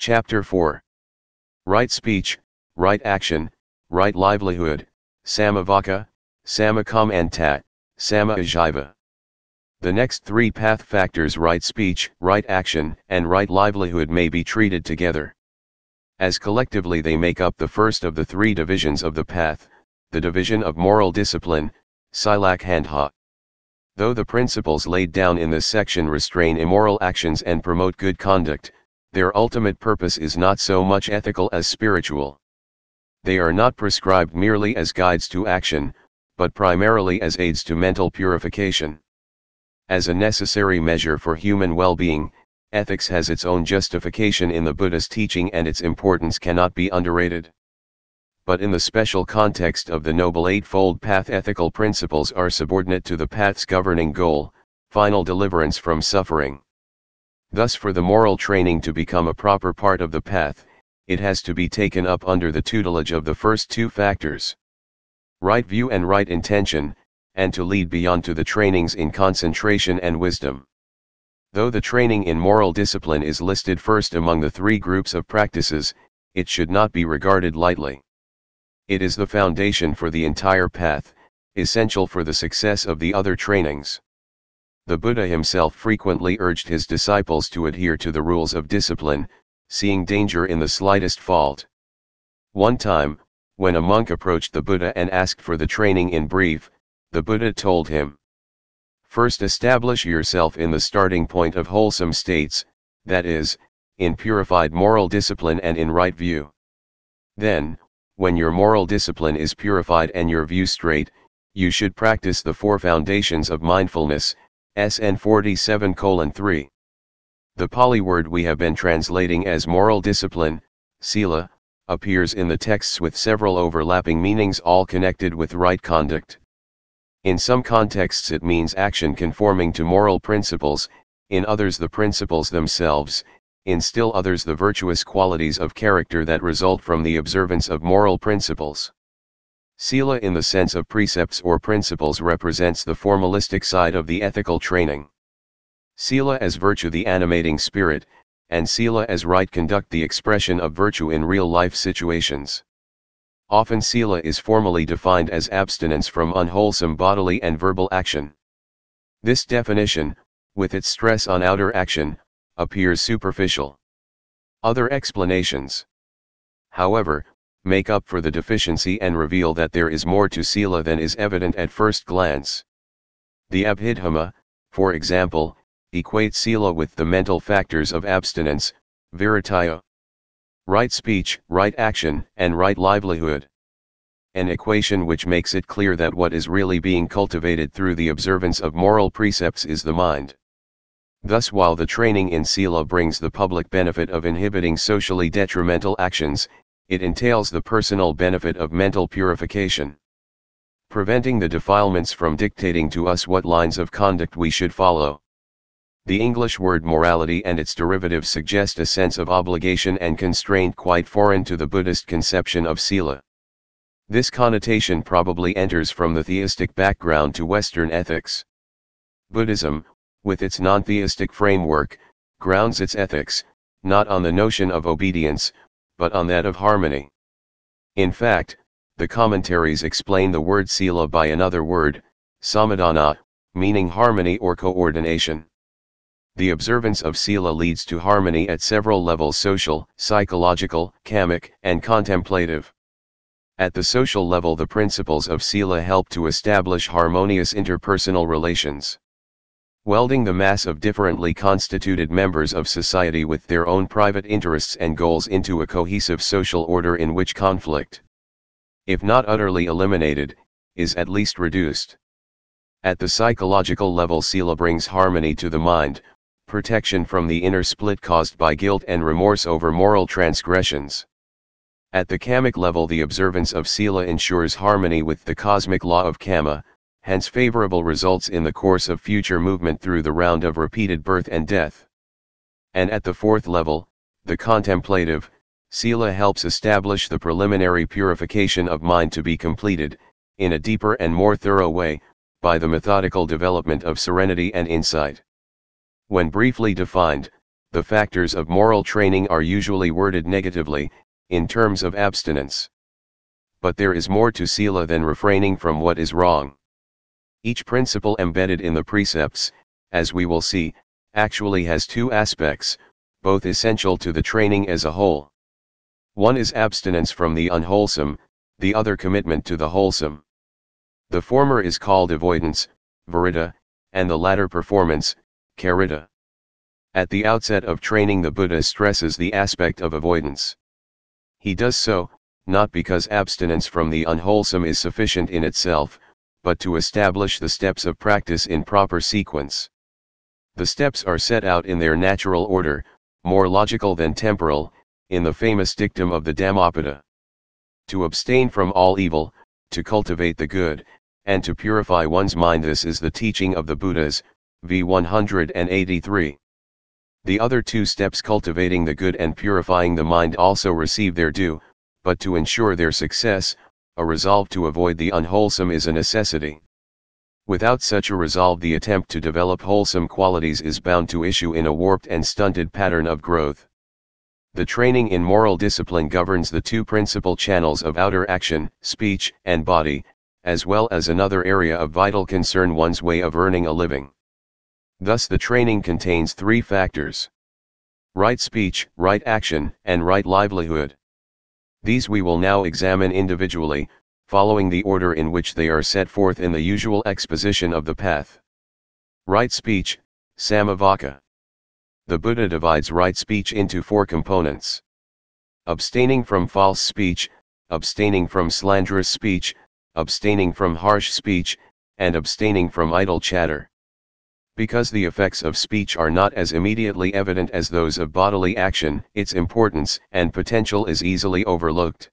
Chapter 4. Right Speech, Right Action, Right Livelihood, Samma Vaca, Samma Kammanta, Samma Ajiva. The next three path factors, right speech, right action, and right livelihood, may be treated together, as collectively they make up the first of the three divisions of the path, the division of moral discipline, silakhandha. Though the principles laid down in this section restrain immoral actions and promote good conduct, their ultimate purpose is not so much ethical as spiritual. They are not prescribed merely as guides to action, but primarily as aids to mental purification. As a necessary measure for human well-being, ethics has its own justification in the Buddha's teaching, and its importance cannot be underrated. But in the special context of the Noble Eightfold Path, ethical principles are subordinate to the path's governing goal, final deliverance from suffering. Thus, for the moral training to become a proper part of the path, it has to be taken up under the tutelage of the first two factors, right view and right intention, and to lead beyond to the trainings in concentration and wisdom. Though the training in moral discipline is listed first among the three groups of practices, it should not be regarded lightly. It is the foundation for the entire path, essential for the success of the other trainings. The Buddha himself frequently urged his disciples to adhere to the rules of discipline, seeing danger in the slightest fault. One time, when a monk approached the Buddha and asked for the training in brief, the Buddha told him, "First establish yourself in the starting point of wholesome states, that is, in purified moral discipline and in right view. Then, when your moral discipline is purified and your view straight, you should practice the four foundations of mindfulness, SN 47:3. The Pali word we have been translating as moral discipline, sila, appears in the texts with several overlapping meanings, all connected with right conduct. In some contexts it means action conforming to moral principles, in others the principles themselves, in still others the virtuous qualities of character that result from the observance of moral principles. Sila in the sense of precepts or principles represents the formalistic side of the ethical training. Sila as virtue, the animating spirit, and sila as right conduct, the expression of virtue in real-life situations. Often sila is formally defined as abstinence from unwholesome bodily and verbal action. This definition, with its stress on outer action, appears superficial. Other explanations, however, make up for the deficiency and reveal that there is more to sila than is evident at first glance. The Abhidhamma, for example, equates sila with the mental factors of abstinence, virataya, right speech, right action, and right livelihood. An equation which makes it clear that what is really being cultivated through the observance of moral precepts is the mind. Thus, while the training in sila brings the public benefit of inhibiting socially detrimental actions, it entails the personal benefit of mental purification, preventing the defilements from dictating to us what lines of conduct we should follow. The English word morality and its derivatives suggest a sense of obligation and constraint quite foreign to the Buddhist conception of sila. This connotation probably enters from the theistic background to Western ethics. Buddhism, with its non-theistic framework, grounds its ethics, not on the notion of obedience, but on that of harmony. In fact, the commentaries explain the word sila by another word, samadhana, meaning harmony or coordination. The observance of sila leads to harmony at several levels: social, psychological, kamic, and contemplative. At the social level, the principles of sila help to establish harmonious interpersonal relations. Welding the mass of differently constituted members of society with their own private interests and goals into a cohesive social order in which conflict, if not utterly eliminated, is at least reduced. At the psychological level, sila brings harmony to the mind, protection from the inner split caused by guilt and remorse over moral transgressions. At the kamic level, the observance of sila ensures harmony with the cosmic law of kamma, hence favorable results in the course of future movement through the round of repeated birth and death. And at the fourth level, the contemplative, sila helps establish the preliminary purification of mind to be completed, in a deeper and more thorough way, by the methodical development of serenity and insight. When briefly defined, the factors of moral training are usually worded negatively, in terms of abstinence. But there is more to sila than refraining from what is wrong. Each principle embedded in the precepts, as we will see, actually has two aspects, both essential to the training as a whole. One is abstinence from the unwholesome, the other commitment to the wholesome. The former is called avoidance, viridda, and the latter performance, caritta. At the outset of training, the Buddha stresses the aspect of avoidance. He does so, not because abstinence from the unwholesome is sufficient in itself, but to establish the steps of practice in proper sequence. The steps are set out in their natural order, more logical than temporal, in the famous dictum of the Dhammapada. To abstain from all evil, to cultivate the good, and to purify one's mind. This is the teaching of the Buddhas, v. 183. The other two steps, cultivating the good and purifying the mind, also receive their due, but to ensure their success, a resolve to avoid the unwholesome is a necessity. Without such a resolve, the attempt to develop wholesome qualities is bound to issue in a warped and stunted pattern of growth. The training in moral discipline governs the two principal channels of outer action, speech and body, as well as another area of vital concern, one's way of earning a living. Thus the training contains three factors: right speech, right action, and right livelihood. These we will now examine individually, following the order in which they are set forth in the usual exposition of the path. Right speech, Samma Vaca. The Buddha divides right speech into four components: abstaining from false speech, abstaining from slanderous speech, abstaining from harsh speech, and abstaining from idle chatter. Because the effects of speech are not as immediately evident as those of bodily action, its importance and potential is easily overlooked.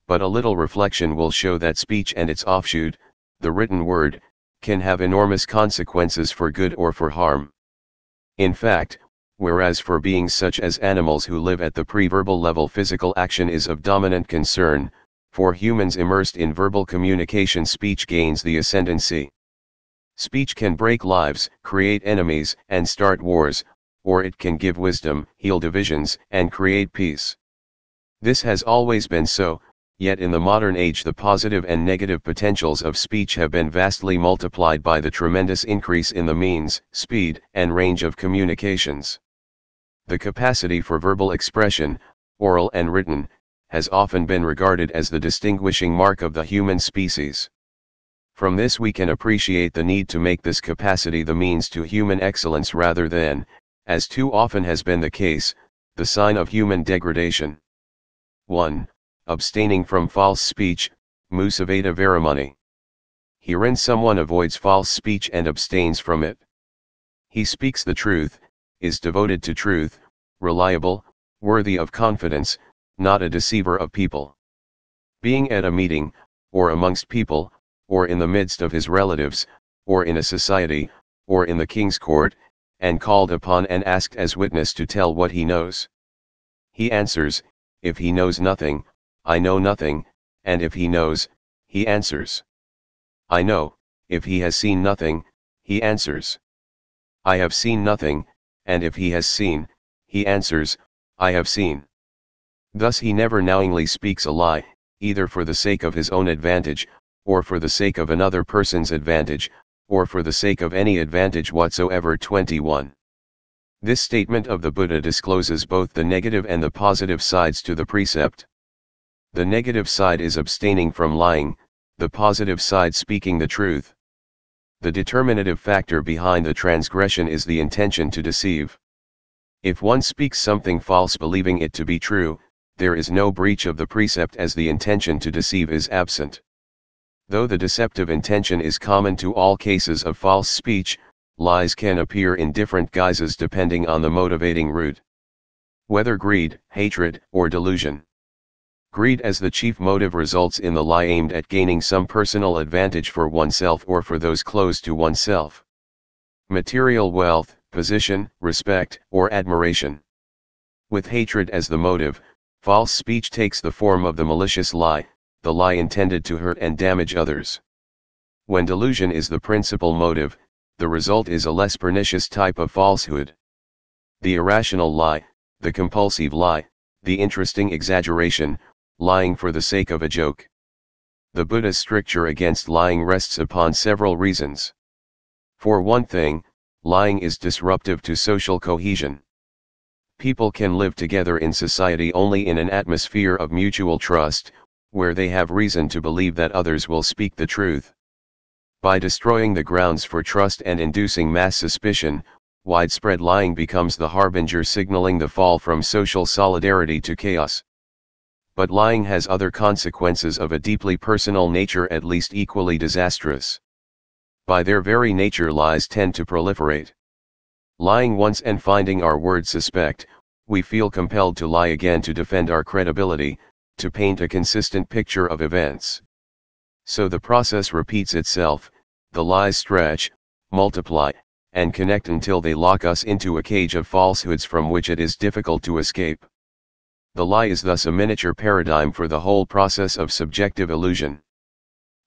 But a little reflection will show that speech and its offshoot, the written word, can have enormous consequences for good or for harm. In fact, whereas for beings such as animals who live at the pre-verbal level physical action is of dominant concern, for humans immersed in verbal communication speech gains the ascendancy. Speech can break lives, create enemies, and start wars, or it can give wisdom, heal divisions, and create peace. This has always been so, yet in the modern age the positive and negative potentials of speech have been vastly multiplied by the tremendous increase in the means, speed, and range of communications. The capacity for verbal expression, oral and written, has often been regarded as the distinguishing mark of the human species. From this we can appreciate the need to make this capacity the means to human excellence rather than, as too often has been the case, the sign of human degradation. 1. Abstaining from false speech, Musaveda Varamani. Herein someone avoids false speech and abstains from it. He speaks the truth, is devoted to truth, reliable, worthy of confidence, not a deceiver of people. Being at a meeting, or amongst people, or in the midst of his relatives, or in a society, or in the king's court, and called upon and asked as witness to tell what he knows. He answers, if he knows nothing, I know nothing, and if he knows, he answers, I know. If he has seen nothing, he answers, I have seen nothing, and if he has seen, he answers, I have seen. Thus he never knowingly speaks a lie, either for the sake of his own advantage, or for the sake of another person's advantage, or for the sake of any advantage whatsoever. 21. This statement of the Buddha discloses both the negative and the positive sides to the precept. The negative side is abstaining from lying, the positive side speaking the truth. The determinative factor behind the transgression is the intention to deceive. If one speaks something false believing it to be true, there is no breach of the precept, as the intention to deceive is absent. Though the deceptive intention is common to all cases of false speech, lies can appear in different guises depending on the motivating root. Whether greed, hatred, or delusion. Greed as the chief motive results in the lie aimed at gaining some personal advantage for oneself or for those close to oneself. Material wealth, position, respect, or admiration. With hatred as the motive, false speech takes the form of the malicious lie, the lie intended to hurt and damage others. When delusion is the principal motive, the result is a less pernicious type of falsehood. the irrational lie, the compulsive lie, the interesting exaggeration, lying for the sake of a joke. The Buddha's stricture against lying rests upon several reasons. For one thing, lying is disruptive to social cohesion. People can live together in society only in an atmosphere of mutual trust, where they have reason to believe that others will speak the truth. By destroying the grounds for trust and inducing mass suspicion, widespread lying becomes the harbinger signaling the fall from social solidarity to chaos. But lying has other consequences of a deeply personal nature at least equally disastrous. By their very nature, lies tend to proliferate. Lying once and finding our word suspect, we feel compelled to lie again to defend our credibility, to paint a consistent picture of events. So the process repeats itself, the lies stretch, multiply, and connect until they lock us into a cage of falsehoods from which it is difficult to escape. The lie is thus a miniature paradigm for the whole process of subjective illusion.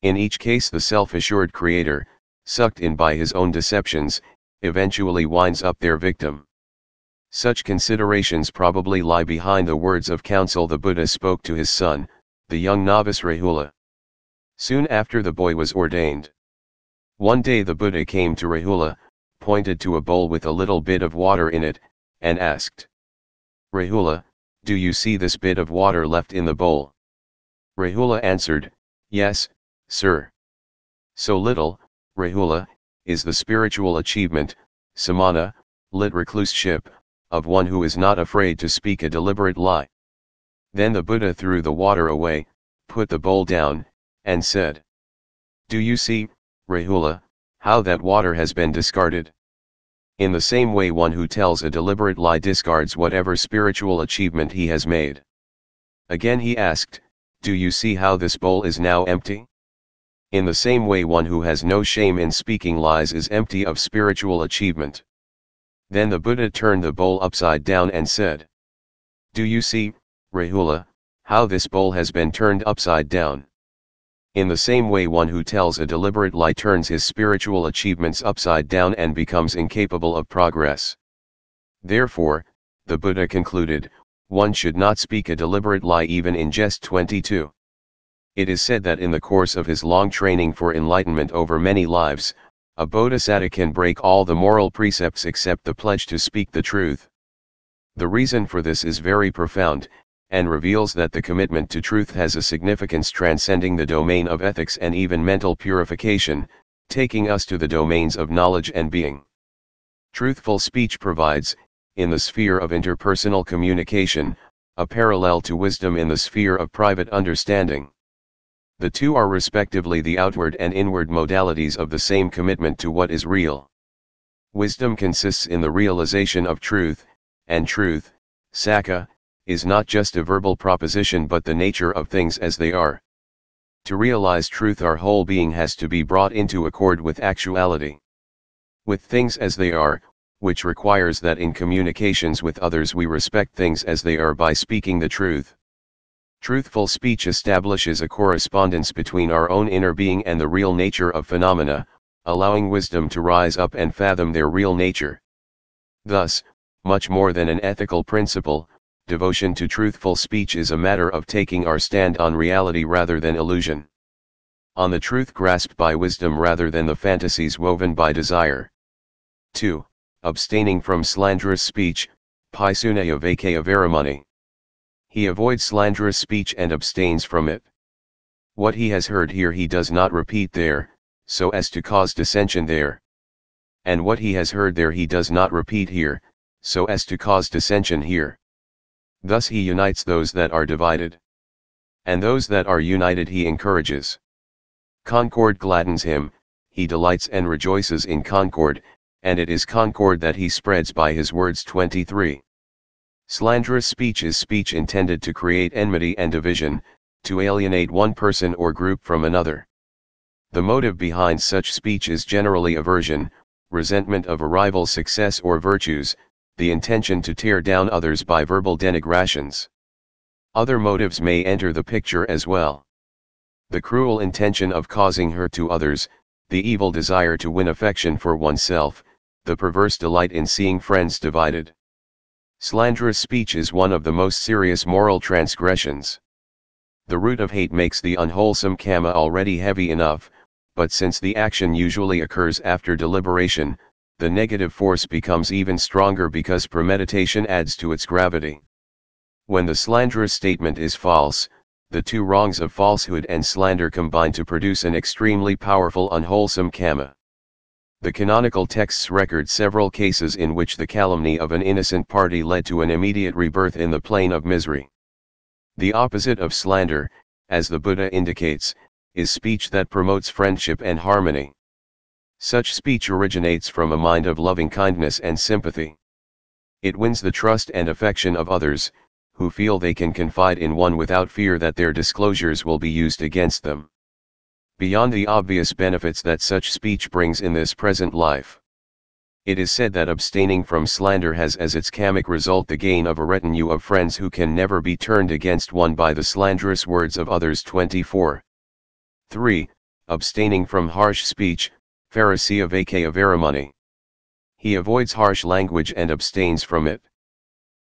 In each case, the self-assured creator, sucked in by his own deceptions, eventually winds up their victim. Such considerations probably lie behind the words of counsel the Buddha spoke to his son, the young novice Rahula. Soon after the boy was ordained. One day the Buddha came to Rahula, pointed to a bowl with a little bit of water in it, and asked, "Rahula, do you see this bit of water left in the bowl?" Rahula answered, "Yes, sir." So little, Rahula, is the spiritual achievement, samana, lit recluseship, of one who is not afraid to speak a deliberate lie. Then the Buddha threw the water away, put the bowl down, and said, "Do you see, Rahula, how that water has been discarded?" In the same way, one who tells a deliberate lie discards whatever spiritual achievement he has made. Again he asked, "Do you see how this bowl is now empty?" In the same way, one who has no shame in speaking lies is empty of spiritual achievement. Then the Buddha turned the bowl upside down and said, "Do you see, Rahula, how this bowl has been turned upside down?" In the same way, one who tells a deliberate lie turns his spiritual achievements upside down and becomes incapable of progress. Therefore, the Buddha concluded, one should not speak a deliberate lie even in jest 22. It is said that in the course of his long training for enlightenment over many lives, a bodhisattva can break all the moral precepts except the pledge to speak the truth. The reason for this is very profound, and reveals that the commitment to truth has a significance transcending the domain of ethics and even mental purification, taking us to the domains of knowledge and being. Truthful speech provides, in the sphere of interpersonal communication, a parallel to wisdom in the sphere of private understanding. The two are respectively the outward and inward modalities of the same commitment to what is real. Wisdom consists in the realization of truth, and truth, Vaca, is not just a verbal proposition but the nature of things as they are. To realize truth, our whole being has to be brought into accord with actuality. With things as they are, which requires that in communications with others we respect things as they are by speaking the truth. Truthful speech establishes a correspondence between our own inner being and the real nature of phenomena, allowing wisdom to rise up and fathom their real nature. Thus, much more than an ethical principle, devotion to truthful speech is a matter of taking our stand on reality rather than illusion. On the truth grasped by wisdom rather than the fantasies woven by desire. 2. Abstaining from slanderous speech, Paisunaya Vaca Veramani. He avoids slanderous speech and abstains from it. What he has heard here he does not repeat there, so as to cause dissension there. And what he has heard there he does not repeat here, so as to cause dissension here. Thus he unites those that are divided. And those that are united he encourages. Concord gladdens him, he delights and rejoices in concord, and it is concord that he spreads by his words. 23. Slanderous speech is speech intended to create enmity and division, to alienate one person or group from another. The motive behind such speech is generally aversion, resentment of a rival's success or virtues, the intention to tear down others by verbal denigrations. Other motives may enter the picture as well. The cruel intention of causing hurt to others, the evil desire to win affection for oneself, the perverse delight in seeing friends divided. Slanderous speech is one of the most serious moral transgressions. The root of hate makes the unwholesome kamma already heavy enough, but since the action usually occurs after deliberation, the negative force becomes even stronger because premeditation adds to its gravity. When the slanderous statement is false, the two wrongs of falsehood and slander combine to produce an extremely powerful unwholesome kamma. The canonical texts record several cases in which the calumny of an innocent party led to an immediate rebirth in the plane of misery. The opposite of slander, as the Buddha indicates, is speech that promotes friendship and harmony. Such speech originates from a mind of loving kindness and sympathy. It wins the trust and affection of others, who feel they can confide in one without fear that their disclosures will be used against them. Beyond the obvious benefits that such speech brings in this present life, it is said that abstaining from slander has as its kammic result the gain of a retinue of friends who can never be turned against one by the slanderous words of others. 24. 3. Abstaining from harsh speech, Pharisee Vaca Veramani. He avoids harsh language and abstains from it.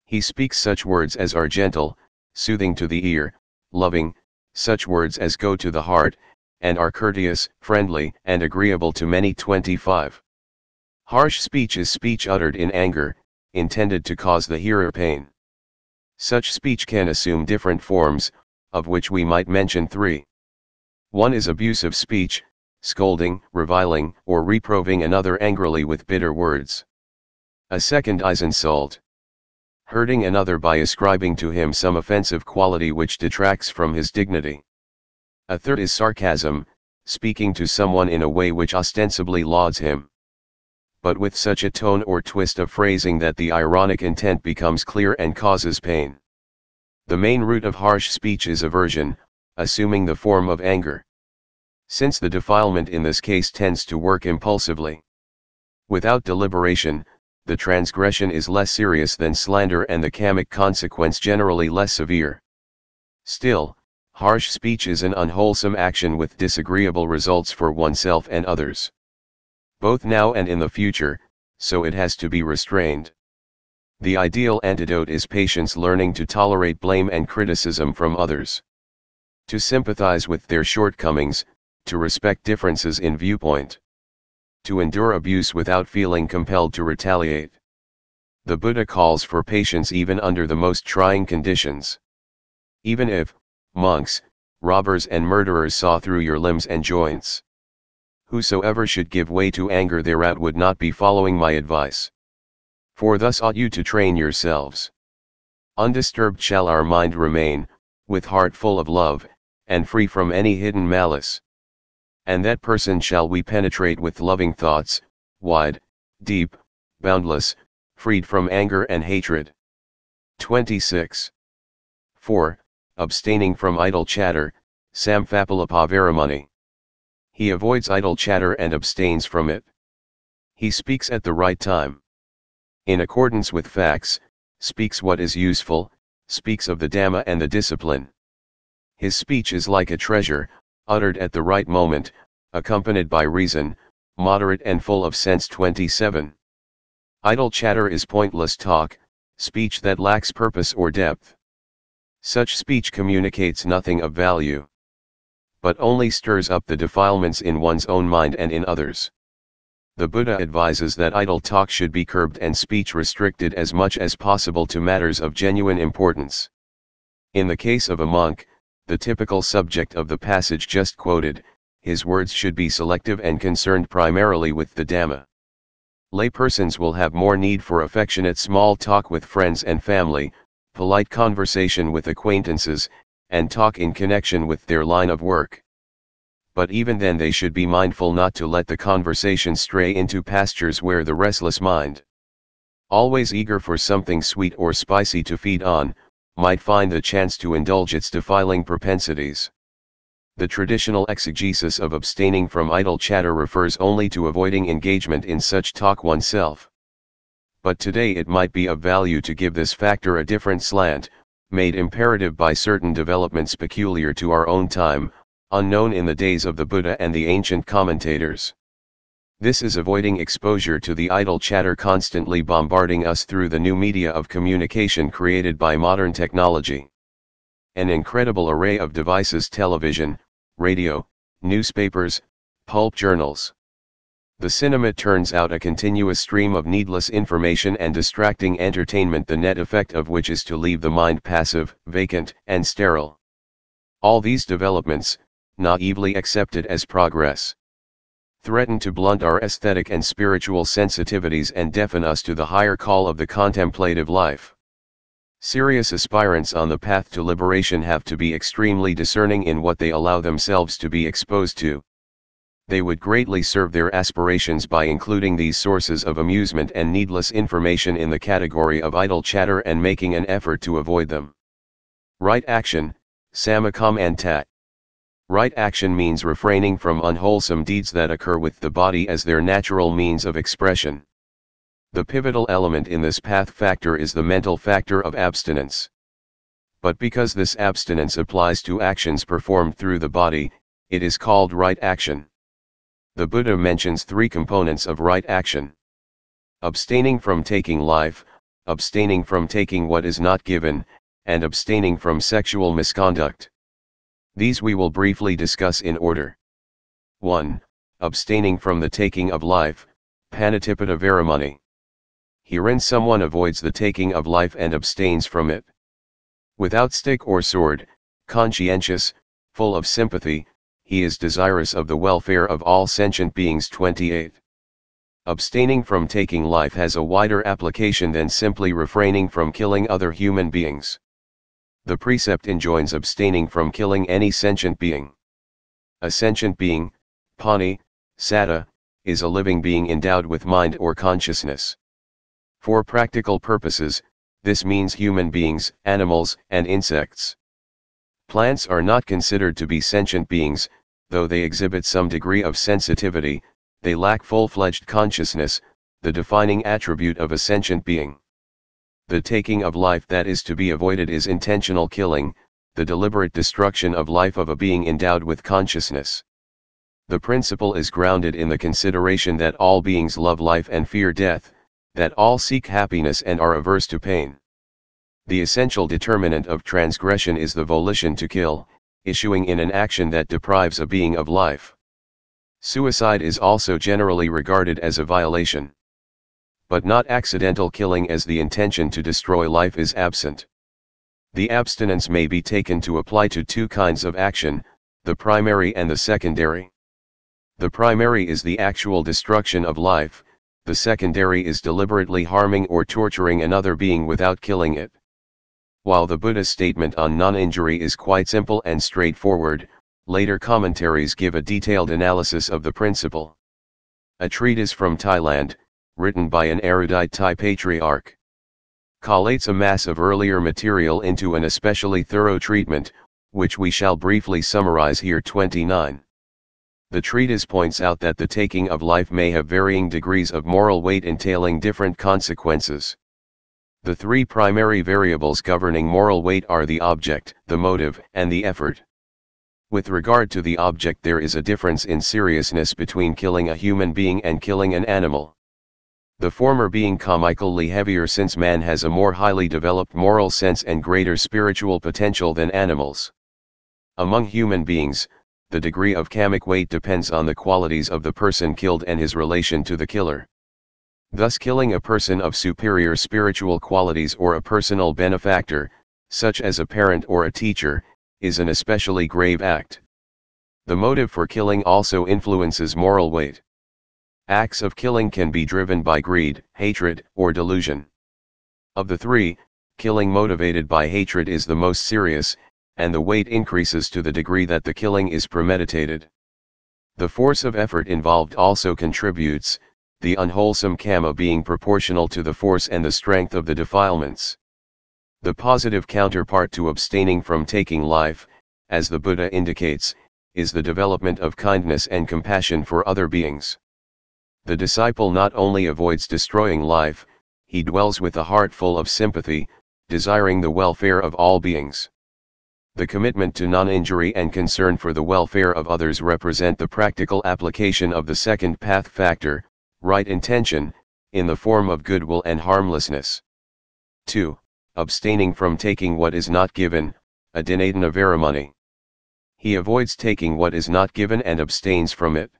He speaks such words as are gentle, soothing to the ear, loving, such words as go to the heart, and are courteous, friendly, and agreeable to many. 25. Harsh speech is speech uttered in anger, intended to cause the hearer pain. Such speech can assume different forms, of which we might mention 3. One is abusive speech, scolding, reviling, or reproving another angrily with bitter words. A second is insult, hurting another by ascribing to him some offensive quality which detracts from his dignity. A third is sarcasm, speaking to someone in a way which ostensibly lauds him, but with such a tone or twist of phrasing that the ironic intent becomes clear and causes pain. The main root of harsh speech is aversion, assuming the form of anger. Since the defilement in this case tends to work impulsively, without deliberation, the transgression is less serious than slander and the kammic consequence generally less severe. Still, harsh speech is an unwholesome action with disagreeable results for oneself and others, both now and in the future, so it has to be restrained. The ideal antidote is patience, learning to tolerate blame and criticism from others, to sympathize with their shortcomings, to respect differences in viewpoint, to endure abuse without feeling compelled to retaliate. The Buddha calls for patience even under the most trying conditions. Even if, monks, robbers and murderers saw through your limbs and joints, whosoever should give way to anger thereat would not be following my advice. For thus ought you to train yourselves. Undisturbed shall our mind remain, with heart full of love, and free from any hidden malice. And that person shall we penetrate with loving thoughts, wide, deep, boundless, freed from anger and hatred. 26. 4. Abstaining from idle chatter, Samphapalapa Veramani. He avoids idle chatter and abstains from it. He speaks at the right time, in accordance with facts, speaks what is useful, speaks of the Dhamma and the discipline. His speech is like a treasure, uttered at the right moment, accompanied by reason, moderate and full of sense. 27. Idle chatter is pointless talk, speech that lacks purpose or depth. Such speech communicates nothing of value, but only stirs up the defilements in one's own mind and in others. The Buddha advises that idle talk should be curbed and speech restricted as much as possible to matters of genuine importance. In the case of a monk, the typical subject of the passage just quoted, his words should be selective and concerned primarily with the Dhamma. Laypersons will have more need for affectionate small talk with friends and family, polite conversation with acquaintances, and talk in connection with their line of work. But even then they should be mindful not to let the conversation stray into pastures where the restless mind, always eager for something sweet or spicy to feed on, might find the chance to indulge its defiling propensities. The traditional exegesis of abstaining from idle chatter refers only to avoiding engagement in such talk oneself. But today it might be of value to give this factor a different slant, made imperative by certain developments peculiar to our own time, unknown in the days of the Buddha and the ancient commentators. This is avoiding exposure to the idle chatter constantly bombarding us through the new media of communication created by modern technology. An incredible array of devices: television, radio, newspapers, pulp journals. The cinema turns out a continuous stream of needless information and distracting entertainment, the net effect of which is to leave the mind passive, vacant, and sterile. All these developments, naively accepted as progress, threaten to blunt our aesthetic and spiritual sensitivities and deafen us to the higher call of the contemplative life. Serious aspirants on the path to liberation have to be extremely discerning in what they allow themselves to be exposed to. They would greatly serve their aspirations by including these sources of amusement and needless information in the category of idle chatter and making an effort to avoid them. Right action, Samma Kammanta. Right action means refraining from unwholesome deeds that occur with the body as their natural means of expression. The pivotal element in this path factor is the mental factor of abstinence. But because this abstinence applies to actions performed through the body, it is called right action. The Buddha mentions three components of right action: abstaining from taking life, abstaining from taking what is not given, and abstaining from sexual misconduct. These we will briefly discuss in order. 1. Abstaining from the taking of life, Panatipata Varamani. Herein someone avoids the taking of life and abstains from it. Without stick or sword, conscientious, full of sympathy, he is desirous of the welfare of all sentient beings. 28. Abstaining from taking life has a wider application than simply refraining from killing other human beings. The precept enjoins abstaining from killing any sentient being. A sentient being, Pani, Satta, is a living being endowed with mind or consciousness. For practical purposes, this means human beings, animals, and insects. Plants are not considered to be sentient beings, though they exhibit some degree of sensitivity. They lack full-fledged consciousness, the defining attribute of a sentient being. The taking of life that is to be avoided is intentional killing, the deliberate destruction of life of a being endowed with consciousness. The principle is grounded in the consideration that all beings love life and fear death, that all seek happiness and are averse to pain. The essential determinant of transgression is the volition to kill, issuing in an action that deprives a being of life. Suicide is also generally regarded as a violation. But not accidental killing, as the intention to destroy life is absent. The abstinence may be taken to apply to two kinds of action, the primary and the secondary. The primary is the actual destruction of life, the secondary is deliberately harming or torturing another being without killing it. While the Buddha's statement on non-injury is quite simple and straightforward, later commentaries give a detailed analysis of the principle. A treatise from Thailand, written by an erudite Thai patriarch, collates a mass of earlier material into an especially thorough treatment, which we shall briefly summarize here. 29. The treatise points out that the taking of life may have varying degrees of moral weight entailing different consequences. The three primary variables governing moral weight are the object, the motive, and the effort. With regard to the object, there is a difference in seriousness between killing a human being and killing an animal. The former being comically heavier, since man has a more highly developed moral sense and greater spiritual potential than animals. Among human beings, the degree of kamic weight depends on the qualities of the person killed and his relation to the killer. Thus, killing a person of superior spiritual qualities or a personal benefactor, such as a parent or a teacher, is an especially grave act. The motive for killing also influences moral weight. Acts of killing can be driven by greed, hatred, or delusion. Of the three, killing motivated by hatred is the most serious, and the weight increases to the degree that the killing is premeditated. The force of effort involved also contributes, the unwholesome kamma being proportional to the force and the strength of the defilements. The positive counterpart to abstaining from taking life, as the Buddha indicates, is the development of kindness and compassion for other beings. The disciple not only avoids destroying life, he dwells with a heart full of sympathy, desiring the welfare of all beings. The commitment to non-injury and concern for the welfare of others represent the practical application of the second path factor, right intention, in the form of goodwill and harmlessness. 2. Abstaining from taking what is not given, adinadana varamani. He avoids taking what is not given and abstains from it.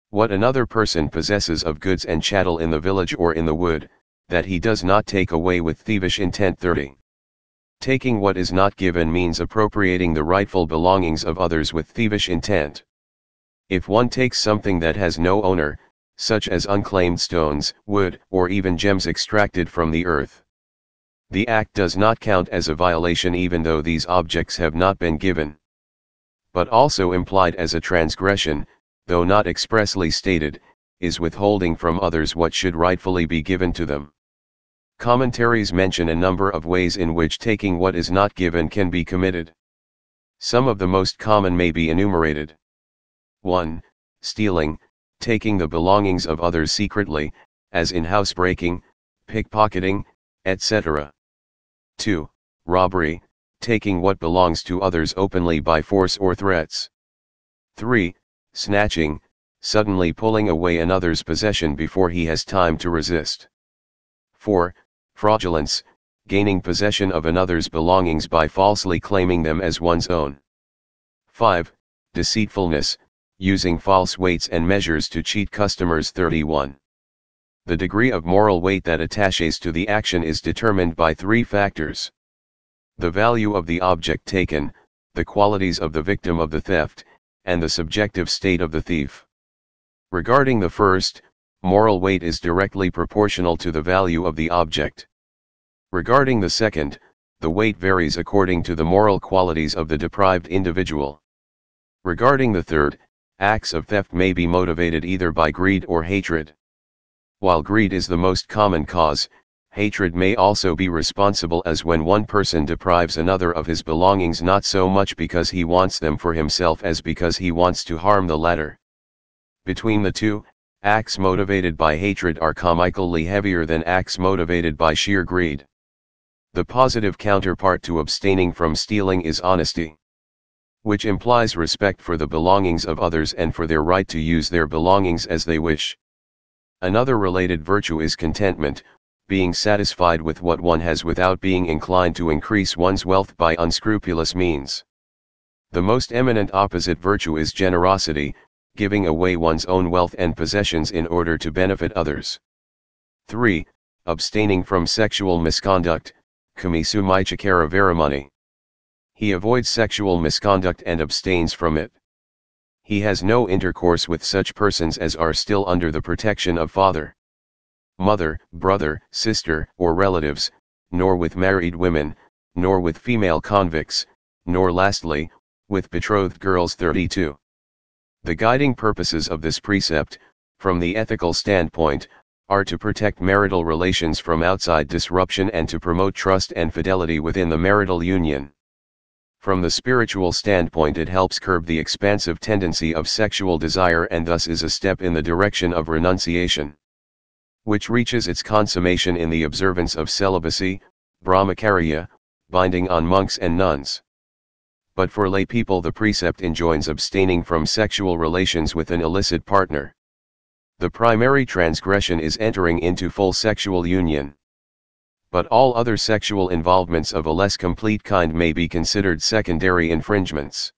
What another person possesses of goods and chattel in the village or in the wood, that he does not take away with thievish intent. 30. Taking what is not given means appropriating the rightful belongings of others with thievish intent. If one takes something that has no owner, such as unclaimed stones, wood, or even gems extracted from the earth, the act does not count as a violation even though these objects have not been given. But also implied as a transgression, though not expressly stated, is withholding from others what should rightfully be given to them. Commentaries mention a number of ways in which taking what is not given can be committed. Some of the most common may be enumerated. 1. Stealing, taking the belongings of others secretly, as in housebreaking, pickpocketing, etc. 2. Robbery, taking what belongs to others openly by force or threats. 3. Snatching, suddenly pulling away another's possession before he has time to resist. 4. Fraudulence, gaining possession of another's belongings by falsely claiming them as one's own. 5. Deceitfulness, using false weights and measures to cheat customers. 31. The degree of moral weight that attaches to the action is determined by three factors: the value of the object taken, the qualities of the victim of the theft, and the subjective state of the thief. Regarding the first, moral weight is directly proportional to the value of the object. Regarding the second, the weight varies according to the moral qualities of the deprived individual. Regarding the third, acts of theft may be motivated either by greed or hatred. While greed is the most common cause, hatred may also be responsible, as when one person deprives another of his belongings not so much because he wants them for himself as because he wants to harm the latter. Between the two, acts motivated by hatred are comically heavier than acts motivated by sheer greed. The positive counterpart to abstaining from stealing is honesty, which implies respect for the belongings of others and for their right to use their belongings as they wish. Another related virtue is contentment, being satisfied with what one has without being inclined to increase one's wealth by unscrupulous means. The most eminent opposite virtue is generosity, giving away one's own wealth and possessions in order to benefit others. 3. Abstaining from sexual misconduct, kamisumaichakara varamani. He avoids sexual misconduct and abstains from it. He has no intercourse with such persons as are still under the protection of father, mother, brother, sister, or relatives, nor with married women, nor with female convicts, nor lastly, with betrothed girls. 32. The guiding purposes of this precept, from the ethical standpoint, are to protect marital relations from outside disruption and to promote trust and fidelity within the marital union. From the spiritual standpoint, it helps curb the expansive tendency of sexual desire and thus is a step in the direction of renunciation, which reaches its consummation in the observance of celibacy, brahmacharya, binding on monks and nuns. But for lay people, the precept enjoins abstaining from sexual relations with an illicit partner. The primary transgression is entering into full sexual union. But all other sexual involvements of a less complete kind may be considered secondary infringements.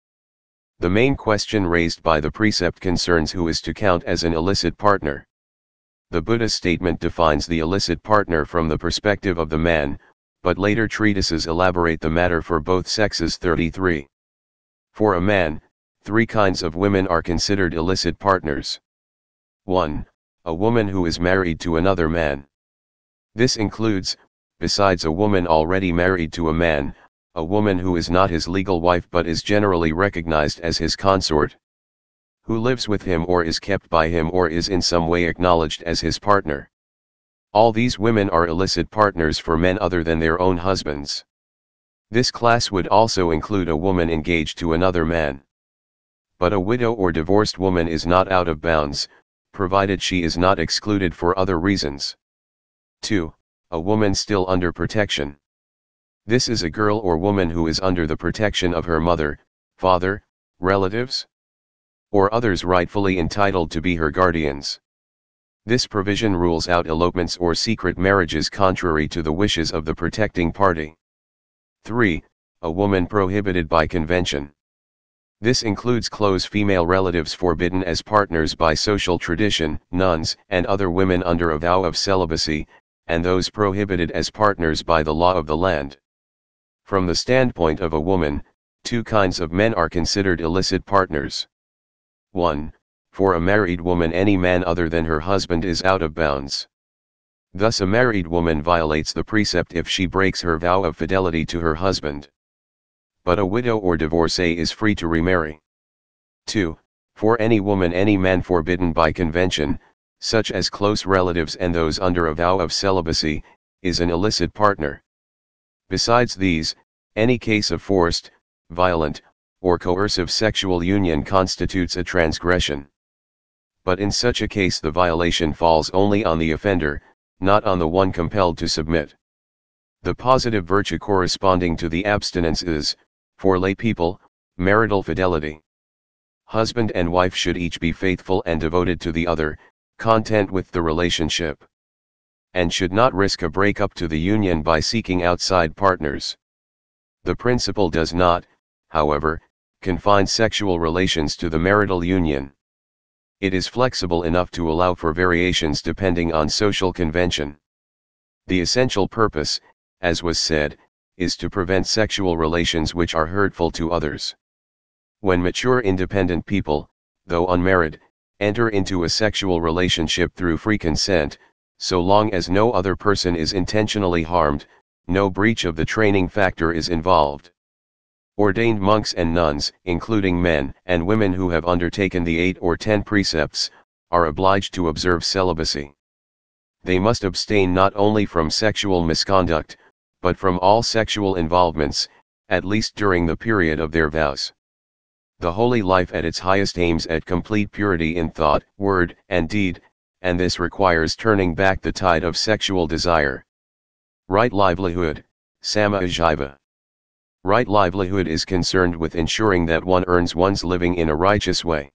The main question raised by the precept concerns who is to count as an illicit partner. The Buddha's statement defines the illicit partner from the perspective of the man, but later treatises elaborate the matter for both sexes. 33. For a man, three kinds of women are considered illicit partners. 1. A woman who is married to another man. This includes, besides a woman already married to a man, a woman who is not his legal wife but is generally recognized as his consort, who lives with him or is kept by him or is in some way acknowledged as his partner. All these women are illicit partners for men other than their own husbands. This class would also include a woman engaged to another man. But a widow or divorced woman is not out of bounds, provided she is not excluded for other reasons. 2. A woman still under protection. This is a girl or woman who is under the protection of her mother, father, relatives, or others rightfully entitled to be her guardians. This provision rules out elopements or secret marriages contrary to the wishes of the protecting party. 3. A woman prohibited by convention. This includes close female relatives forbidden as partners by social tradition, nuns and other women under a vow of celibacy, and those prohibited as partners by the law of the land. From the standpoint of a woman, two kinds of men are considered illicit partners. 1. For a married woman, any man other than her husband is out of bounds. Thus a married woman violates the precept if she breaks her vow of fidelity to her husband. But a widow or divorcee is free to remarry. 2. For any woman, any man forbidden by convention, such as close relatives and those under a vow of celibacy, is an illicit partner. Besides these, any case of forced, violent, or coercive sexual union constitutes a transgression. But in such a case the violation falls only on the offender, not on the one compelled to submit. The positive virtue corresponding to the abstinence is, for lay people, marital fidelity. Husband and wife should each be faithful and devoted to the other, content with the relationship, and should not risk a breakup to the union by seeking outside partners. The principle does not, however, confine sexual relations to the marital union. It is flexible enough to allow for variations depending on social convention. The essential purpose, as was said, is to prevent sexual relations which are hurtful to others. When mature independent people, though unmarried, enter into a sexual relationship through free consent, so long as no other person is intentionally harmed, no breach of the training factor is involved. Ordained monks and nuns, including men and women who have undertaken the 8 or 10 precepts, are obliged to observe celibacy. They must abstain not only from sexual misconduct, but from all sexual involvements, at least during the period of their vows. The holy life at its highest aims at complete purity in thought, word, and deed, and this requires turning back the tide of sexual desire. Right livelihood, Samma Ajiva. Right livelihood is concerned with ensuring that one earns one's living in a righteous way.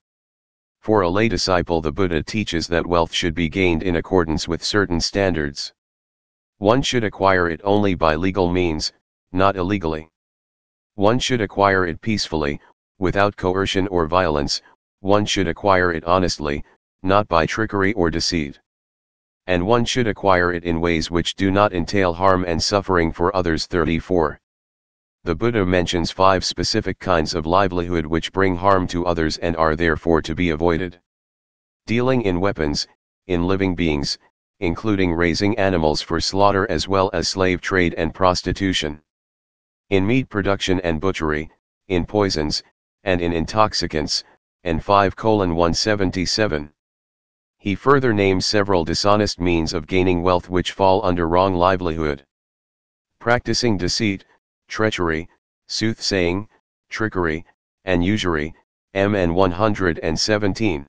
For a lay disciple, the Buddha teaches that wealth should be gained in accordance with certain standards. One should acquire it only by legal means, not illegally. One should acquire it peacefully, without coercion or violence. One should acquire it honestly, not by trickery or deceit. And one should acquire it in ways which do not entail harm and suffering for others. 34. The Buddha mentions 5 specific kinds of livelihood which bring harm to others and are therefore to be avoided. Dealing in weapons, in living beings, including raising animals for slaughter as well as slave trade and prostitution. In meat production and butchery, in poisons, and in intoxicants, and 5:177. He further names several dishonest means of gaining wealth which fall under wrong livelihood. Practicing deceit, treachery, soothsaying, trickery, and usury, Mn 117.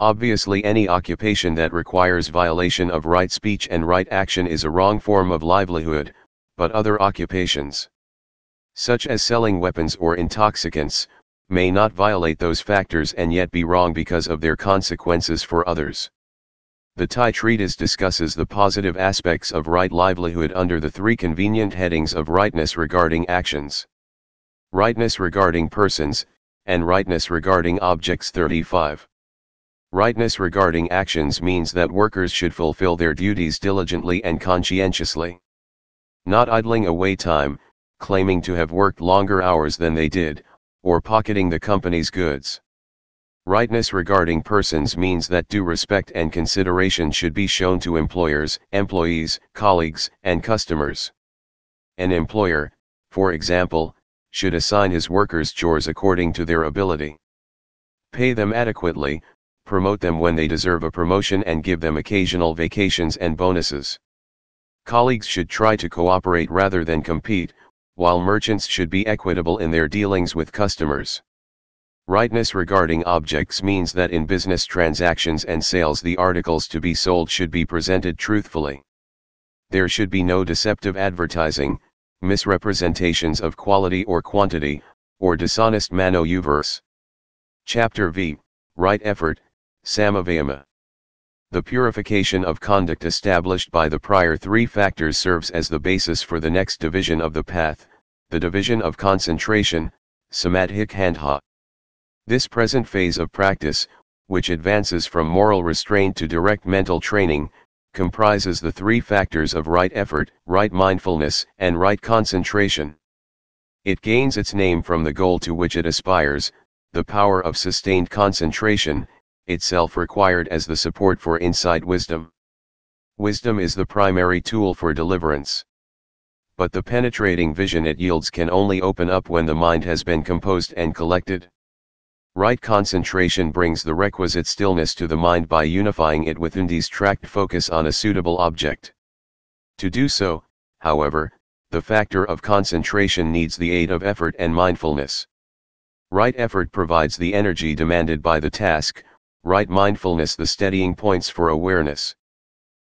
Obviously, any occupation that requires violation of right speech and right action is a wrong form of livelihood, but other occupations, such as selling weapons or intoxicants, may not violate those factors and yet be wrong because of their consequences for others. The Thai treatise discusses the positive aspects of right livelihood under the 3 convenient headings of rightness regarding actions, rightness regarding persons, and rightness regarding objects. 35. Rightness regarding actions means that workers should fulfill their duties diligently and conscientiously, not idling away time, claiming to have worked longer hours than they did, or pocketing the company's goods. Rightness regarding persons means that due respect and consideration should be shown to employers, employees, colleagues, and customers. An employer, for example, should assign his workers chores according to their ability, pay them adequately, promote them when they deserve a promotion, and give them occasional vacations and bonuses. Colleagues should try to cooperate rather than compete, while merchants should be equitable in their dealings with customers. Rightness regarding objects means that in business transactions and sales the articles to be sold should be presented truthfully. There should be no deceptive advertising, misrepresentations of quality or quantity, or dishonest mano-uverse. Chapter V, Right Effort, Samma Vayama. The purification of conduct established by the prior three factors serves as the basis for the next division of the path, the division of concentration, samadhi-khandha. This present phase of practice, which advances from moral restraint to direct mental training, comprises the three factors of right effort, right mindfulness, and right concentration. It gains its name from the goal to which it aspires, the power of sustained concentration, itself required as the support for insight wisdom. Wisdom is the primary tool for deliverance. But the penetrating vision it yields can only open up when the mind has been composed and collected. Right concentration brings the requisite stillness to the mind by unifying it with undistracted focus on a suitable object. To do so, however, the factor of concentration needs the aid of effort and mindfulness. Right effort provides the energy demanded by the task, right mindfulness the steadying points for awareness.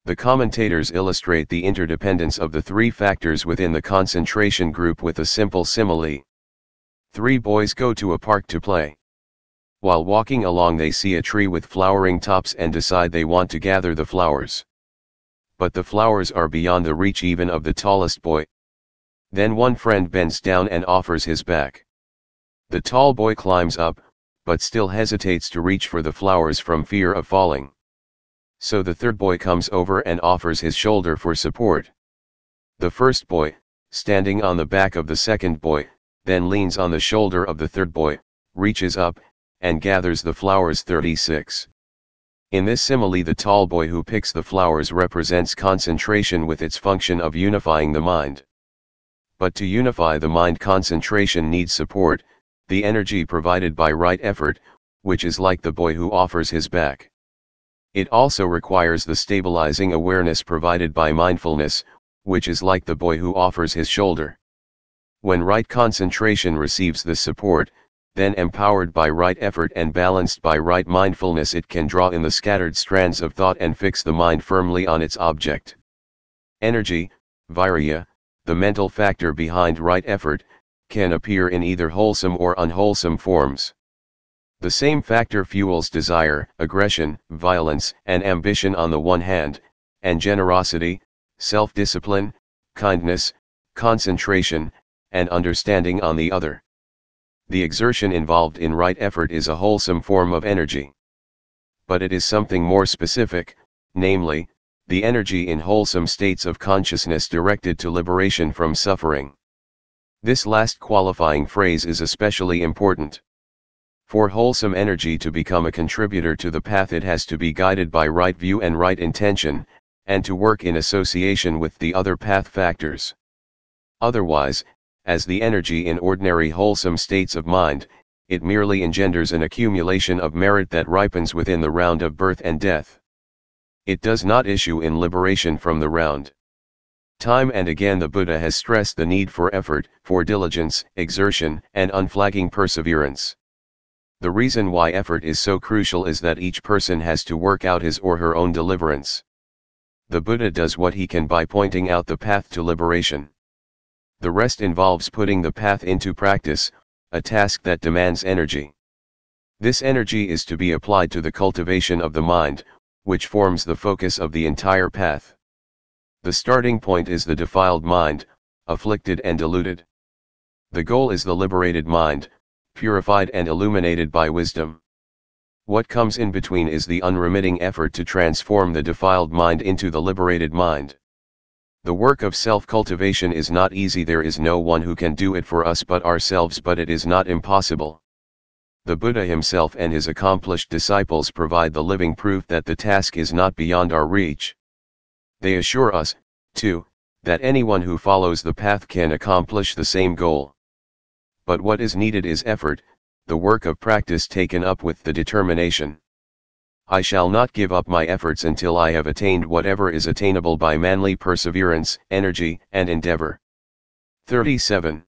The commentators illustrate the interdependence of the three factors within the concentration group with a simple simile. Three boys go to a park to play. While walking along they see a tree with flowering tops and decide they want to gather the flowers. But the flowers are beyond the reach even of the tallest boy. Then one friend bends down and offers his back. The tall boy climbs up, but still hesitates to reach for the flowers from fear of falling. So the third boy comes over and offers his shoulder for support. The first boy, standing on the back of the second boy, then leans on the shoulder of the third boy, reaches up, and gathers the flowers. 36. In this simile the tall boy who picks the flowers represents concentration with its function of unifying the mind. But to unify the mind, concentration needs support, the energy provided by right effort, which is like the boy who offers his back. It also requires the stabilizing awareness provided by mindfulness, which is like the boy who offers his shoulder. When right concentration receives this support, then empowered by right effort and balanced by right mindfulness, it can draw in the scattered strands of thought and fix the mind firmly on its object. Energy, virya, the mental factor behind right effort, can appear in either wholesome or unwholesome forms. The same factor fuels desire, aggression, violence, and ambition on the one hand, and generosity, self-discipline, kindness, concentration, and understanding on the other. The exertion involved in right effort is a wholesome form of energy. But it is something more specific, namely, the energy in wholesome states of consciousness directed to liberation from suffering. This last qualifying phrase is especially important. For wholesome energy to become a contributor to the path, it has to be guided by right view and right intention, and to work in association with the other path factors. Otherwise, as the energy in ordinary wholesome states of mind, it merely engenders an accumulation of merit that ripens within the round of birth and death. It does not issue in liberation from the round. Time and again the Buddha has stressed the need for effort, for diligence, exertion, and unflagging perseverance. The reason why effort is so crucial is that each person has to work out his or her own deliverance. The Buddha does what he can by pointing out the path to liberation. The rest involves putting the path into practice, a task that demands energy. This energy is to be applied to the cultivation of the mind, which forms the focus of the entire path. The starting point is the defiled mind, afflicted and deluded. The goal is the liberated mind, purified and illuminated by wisdom. What comes in between is the unremitting effort to transform the defiled mind into the liberated mind. The work of self-cultivation is not easy. There is no one who can do it for us but ourselves, but it is not impossible. The Buddha himself and his accomplished disciples provide the living proof that the task is not beyond our reach. They assure us, too, that anyone who follows the path can accomplish the same goal. But what is needed is effort, the work of practice taken up with the determination. I shall not give up my efforts until I have attained whatever is attainable by manly perseverance, energy, and endeavor. 37.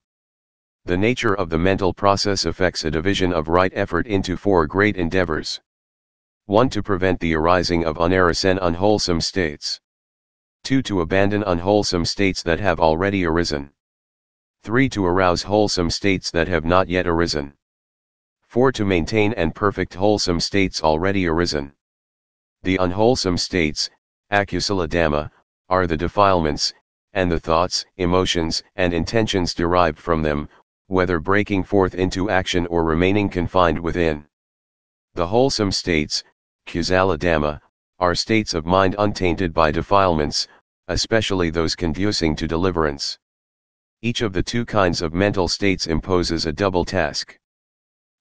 The nature of the mental process affects a division of right effort into four great endeavors. 1. To prevent the arising of unarisen unwholesome states. 2. To abandon unwholesome states that have already arisen. 3. To arouse wholesome states that have not yet arisen. 4. To maintain and perfect wholesome states already arisen. The unwholesome states, akusala dhamma, are the defilements, and the thoughts, emotions, and intentions derived from them, whether breaking forth into action or remaining confined within. The wholesome states, kusala dhamma, are states of mind untainted by defilements, especially those conducing to deliverance. Each of the two kinds of mental states imposes a double task.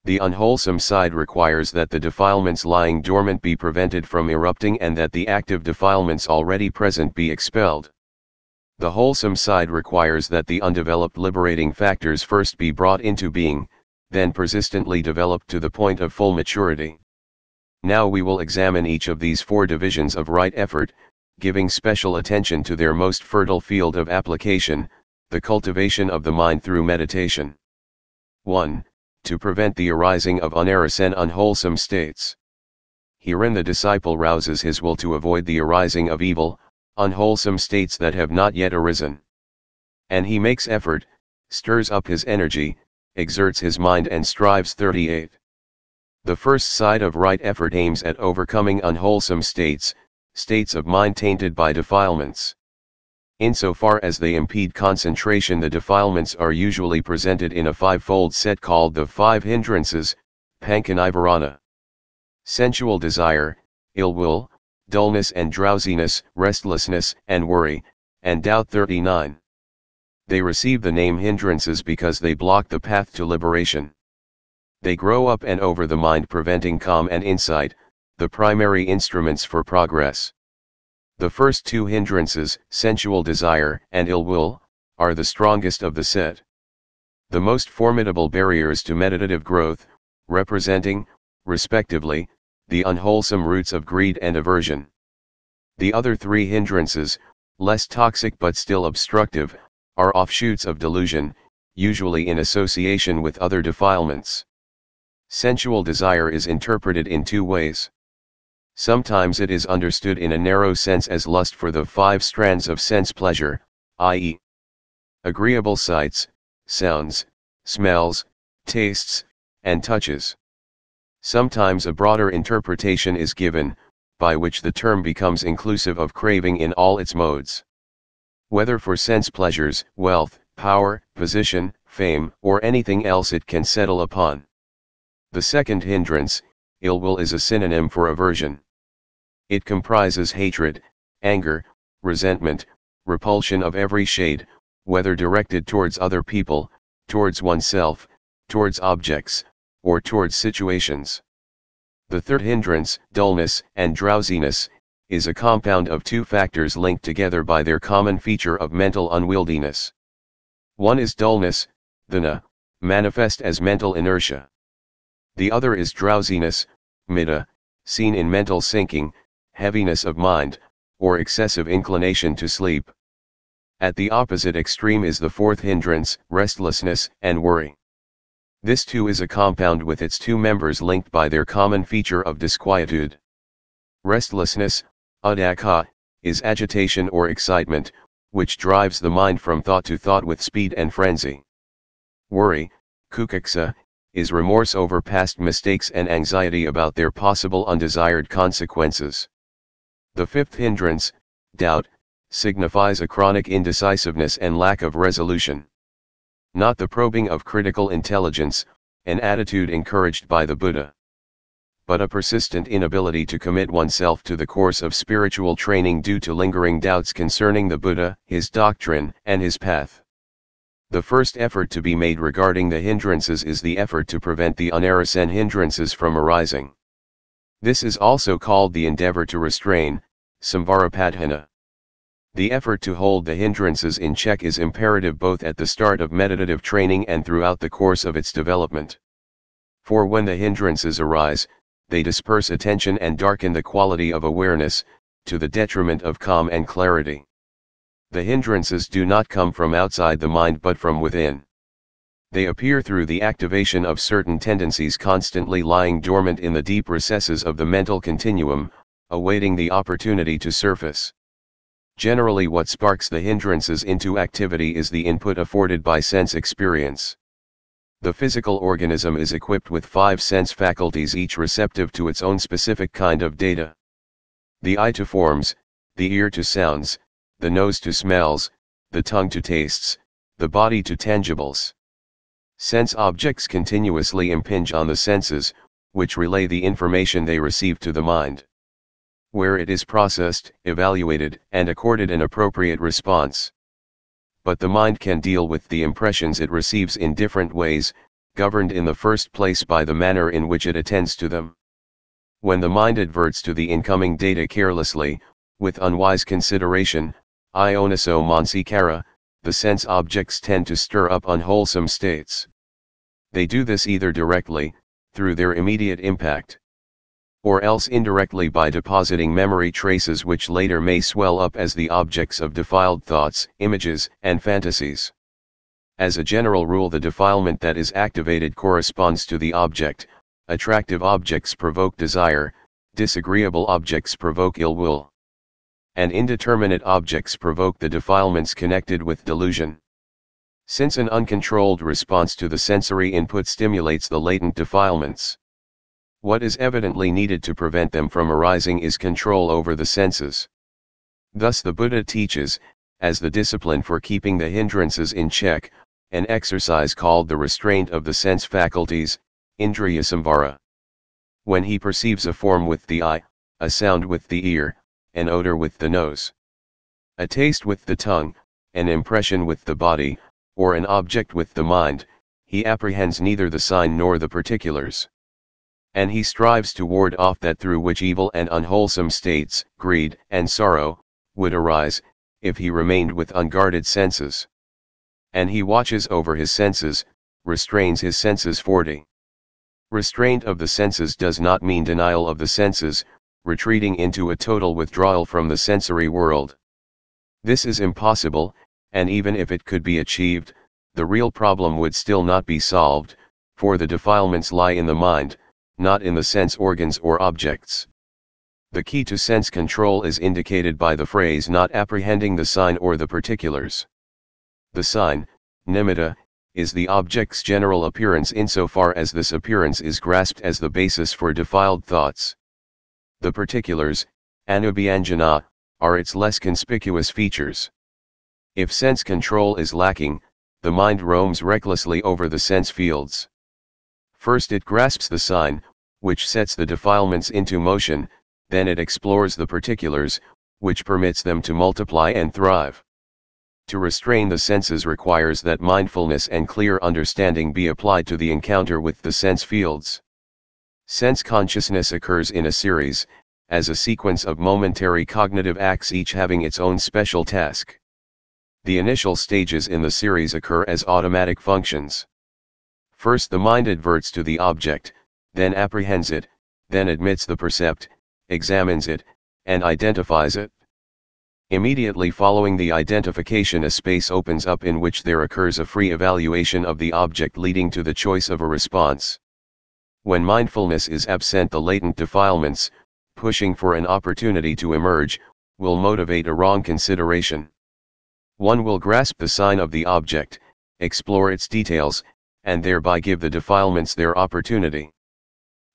The unwholesome side requires that the defilements lying dormant be prevented from erupting and that the active defilements already present be expelled. The wholesome side requires that the undeveloped liberating factors first be brought into being, then persistently developed to the point of full maturity. Now we will examine each of these four divisions of right effort, giving special attention to their most fertile field of application, the cultivation of the mind through meditation. 1. To prevent the arising of unarisen unwholesome states. Herein the disciple rouses his will to avoid the arising of evil, unwholesome states that have not yet arisen. And he makes effort, stirs up his energy, exerts his mind and strives. 38. The first side of right effort aims at overcoming unwholesome states, states of mind tainted by defilements. Insofar as they impede concentration, the defilements are usually presented in a fivefold set called the Five Hindrances, Panchanivarana. Sensual desire, ill will, dullness and drowsiness, restlessness and worry, and doubt. 39. They receive the name hindrances because they block the path to liberation. They grow up and over the mind, preventing calm and insight, the primary instruments for progress. The first two hindrances, sensual desire and ill will, are the strongest of the set. The most formidable barriers to meditative growth, representing, respectively, the unwholesome roots of greed and aversion. The other three hindrances, less toxic but still obstructive, are offshoots of delusion, usually in association with other defilements. Sensual desire is interpreted in two ways. Sometimes it is understood in a narrow sense as lust for the five strands of sense pleasure, i.e., agreeable sights, sounds, smells, tastes, and touches. Sometimes a broader interpretation is given, by which the term becomes inclusive of craving in all its modes. Whether for sense pleasures, wealth, power, position, fame, or anything else it can settle upon. The second hindrance, ill will, is a synonym for aversion. It comprises hatred, anger, resentment, repulsion of every shade, whether directed towards other people, towards oneself, towards objects, or towards situations. The third hindrance, dullness and drowsiness, is a compound of two factors linked together by their common feature of mental unwieldiness. One is dullness, dana, manifest as mental inertia. The other is drowsiness, mida, seen in mental sinking, heaviness of mind, or excessive inclination to sleep. At the opposite extreme is the fourth hindrance, restlessness and worry. This too is a compound with its two members linked by their common feature of disquietude. Restlessness, uddhaka, is agitation or excitement, which drives the mind from thought to thought with speed and frenzy. Worry, kukuksa, is remorse over past mistakes and anxiety about their possible undesired consequences. The fifth hindrance, doubt, signifies a chronic indecisiveness and lack of resolution. Not the probing of critical intelligence, an attitude encouraged by the Buddha, but a persistent inability to commit oneself to the course of spiritual training due to lingering doubts concerning the Buddha, his doctrine, and his path. The first effort to be made regarding the hindrances is the effort to prevent the unarisen hindrances from arising. This is also called the endeavor to restrain, samvarapadhana. The effort to hold the hindrances in check is imperative both at the start of meditative training and throughout the course of its development. For when the hindrances arise, they disperse attention and darken the quality of awareness, to the detriment of calm and clarity. The hindrances do not come from outside the mind but from within. They appear through the activation of certain tendencies constantly lying dormant in the deep recesses of the mental continuum, awaiting the opportunity to surface. Generally, what sparks the hindrances into activity is the input afforded by sense experience. The physical organism is equipped with 5 sense faculties, each receptive to its own specific kind of data. The eye to forms, the ear to sounds, the nose to smells, the tongue to tastes, the body to tangibles. Sense objects continuously impinge on the senses, which relay the information they receive to the mind, where it is processed, evaluated, and accorded an appropriate response. But the mind can deal with the impressions it receives in different ways, governed in the first place by the manner in which it attends to them. When the mind adverts to the incoming data carelessly, with unwise consideration, ioniso mansikara, the sense objects tend to stir up unwholesome states. They do this either directly, through their immediate impact, or else indirectly by depositing memory traces which later may swell up as the objects of defiled thoughts, images, and fantasies. As a general rule, the defilement that is activated corresponds to the object. Attractive objects provoke desire, disagreeable objects provoke ill will, and indeterminate objects provoke the defilements connected with delusion. Since an uncontrolled response to the sensory input stimulates the latent defilements, what is evidently needed to prevent them from arising is control over the senses. Thus the Buddha teaches, as the discipline for keeping the hindrances in check, an exercise called the restraint of the sense faculties, indriya samvara. When he perceives a form with the eye, a sound with the ear, an odor with the nose, a taste with the tongue, an impression with the body, or an object with the mind, he apprehends neither the sign nor the particulars. And he strives to ward off that through which evil and unwholesome states, greed and sorrow, would arise, if he remained with unguarded senses. And he watches over his senses, restrains his senses. 40. Restraint of the senses does not mean denial of the senses, retreating into a total withdrawal from the sensory world. This is impossible, and even if it could be achieved, the real problem would still not be solved, for the defilements lie in the mind, not in the sense organs or objects. The key to sense control is indicated by the phrase not apprehending the sign or the particulars. The sign, nimitta, is the object's general appearance insofar as this appearance is grasped as the basis for defiled thoughts. The particulars, anubhyanjana, are its less conspicuous features. If sense control is lacking, the mind roams recklessly over the sense fields. First it grasps the sign, which sets the defilements into motion, then it explores the particulars, which permits them to multiply and thrive. To restrain the senses requires that mindfulness and clear understanding be applied to the encounter with the sense fields. Sense consciousness occurs in a series, as a sequence of momentary cognitive acts, each having its own special task. The initial stages in the series occur as automatic functions. First the mind adverts to the object, then apprehends it, then admits the percept, examines it, and identifies it. Immediately following the identification, a space opens up in which there occurs a free evaluation of the object, leading to the choice of a response. When mindfulness is absent, the latent defilements, pushing for an opportunity to emerge, will motivate a wrong consideration. One will grasp the sign of the object, explore its details, and thereby give the defilements their opportunity.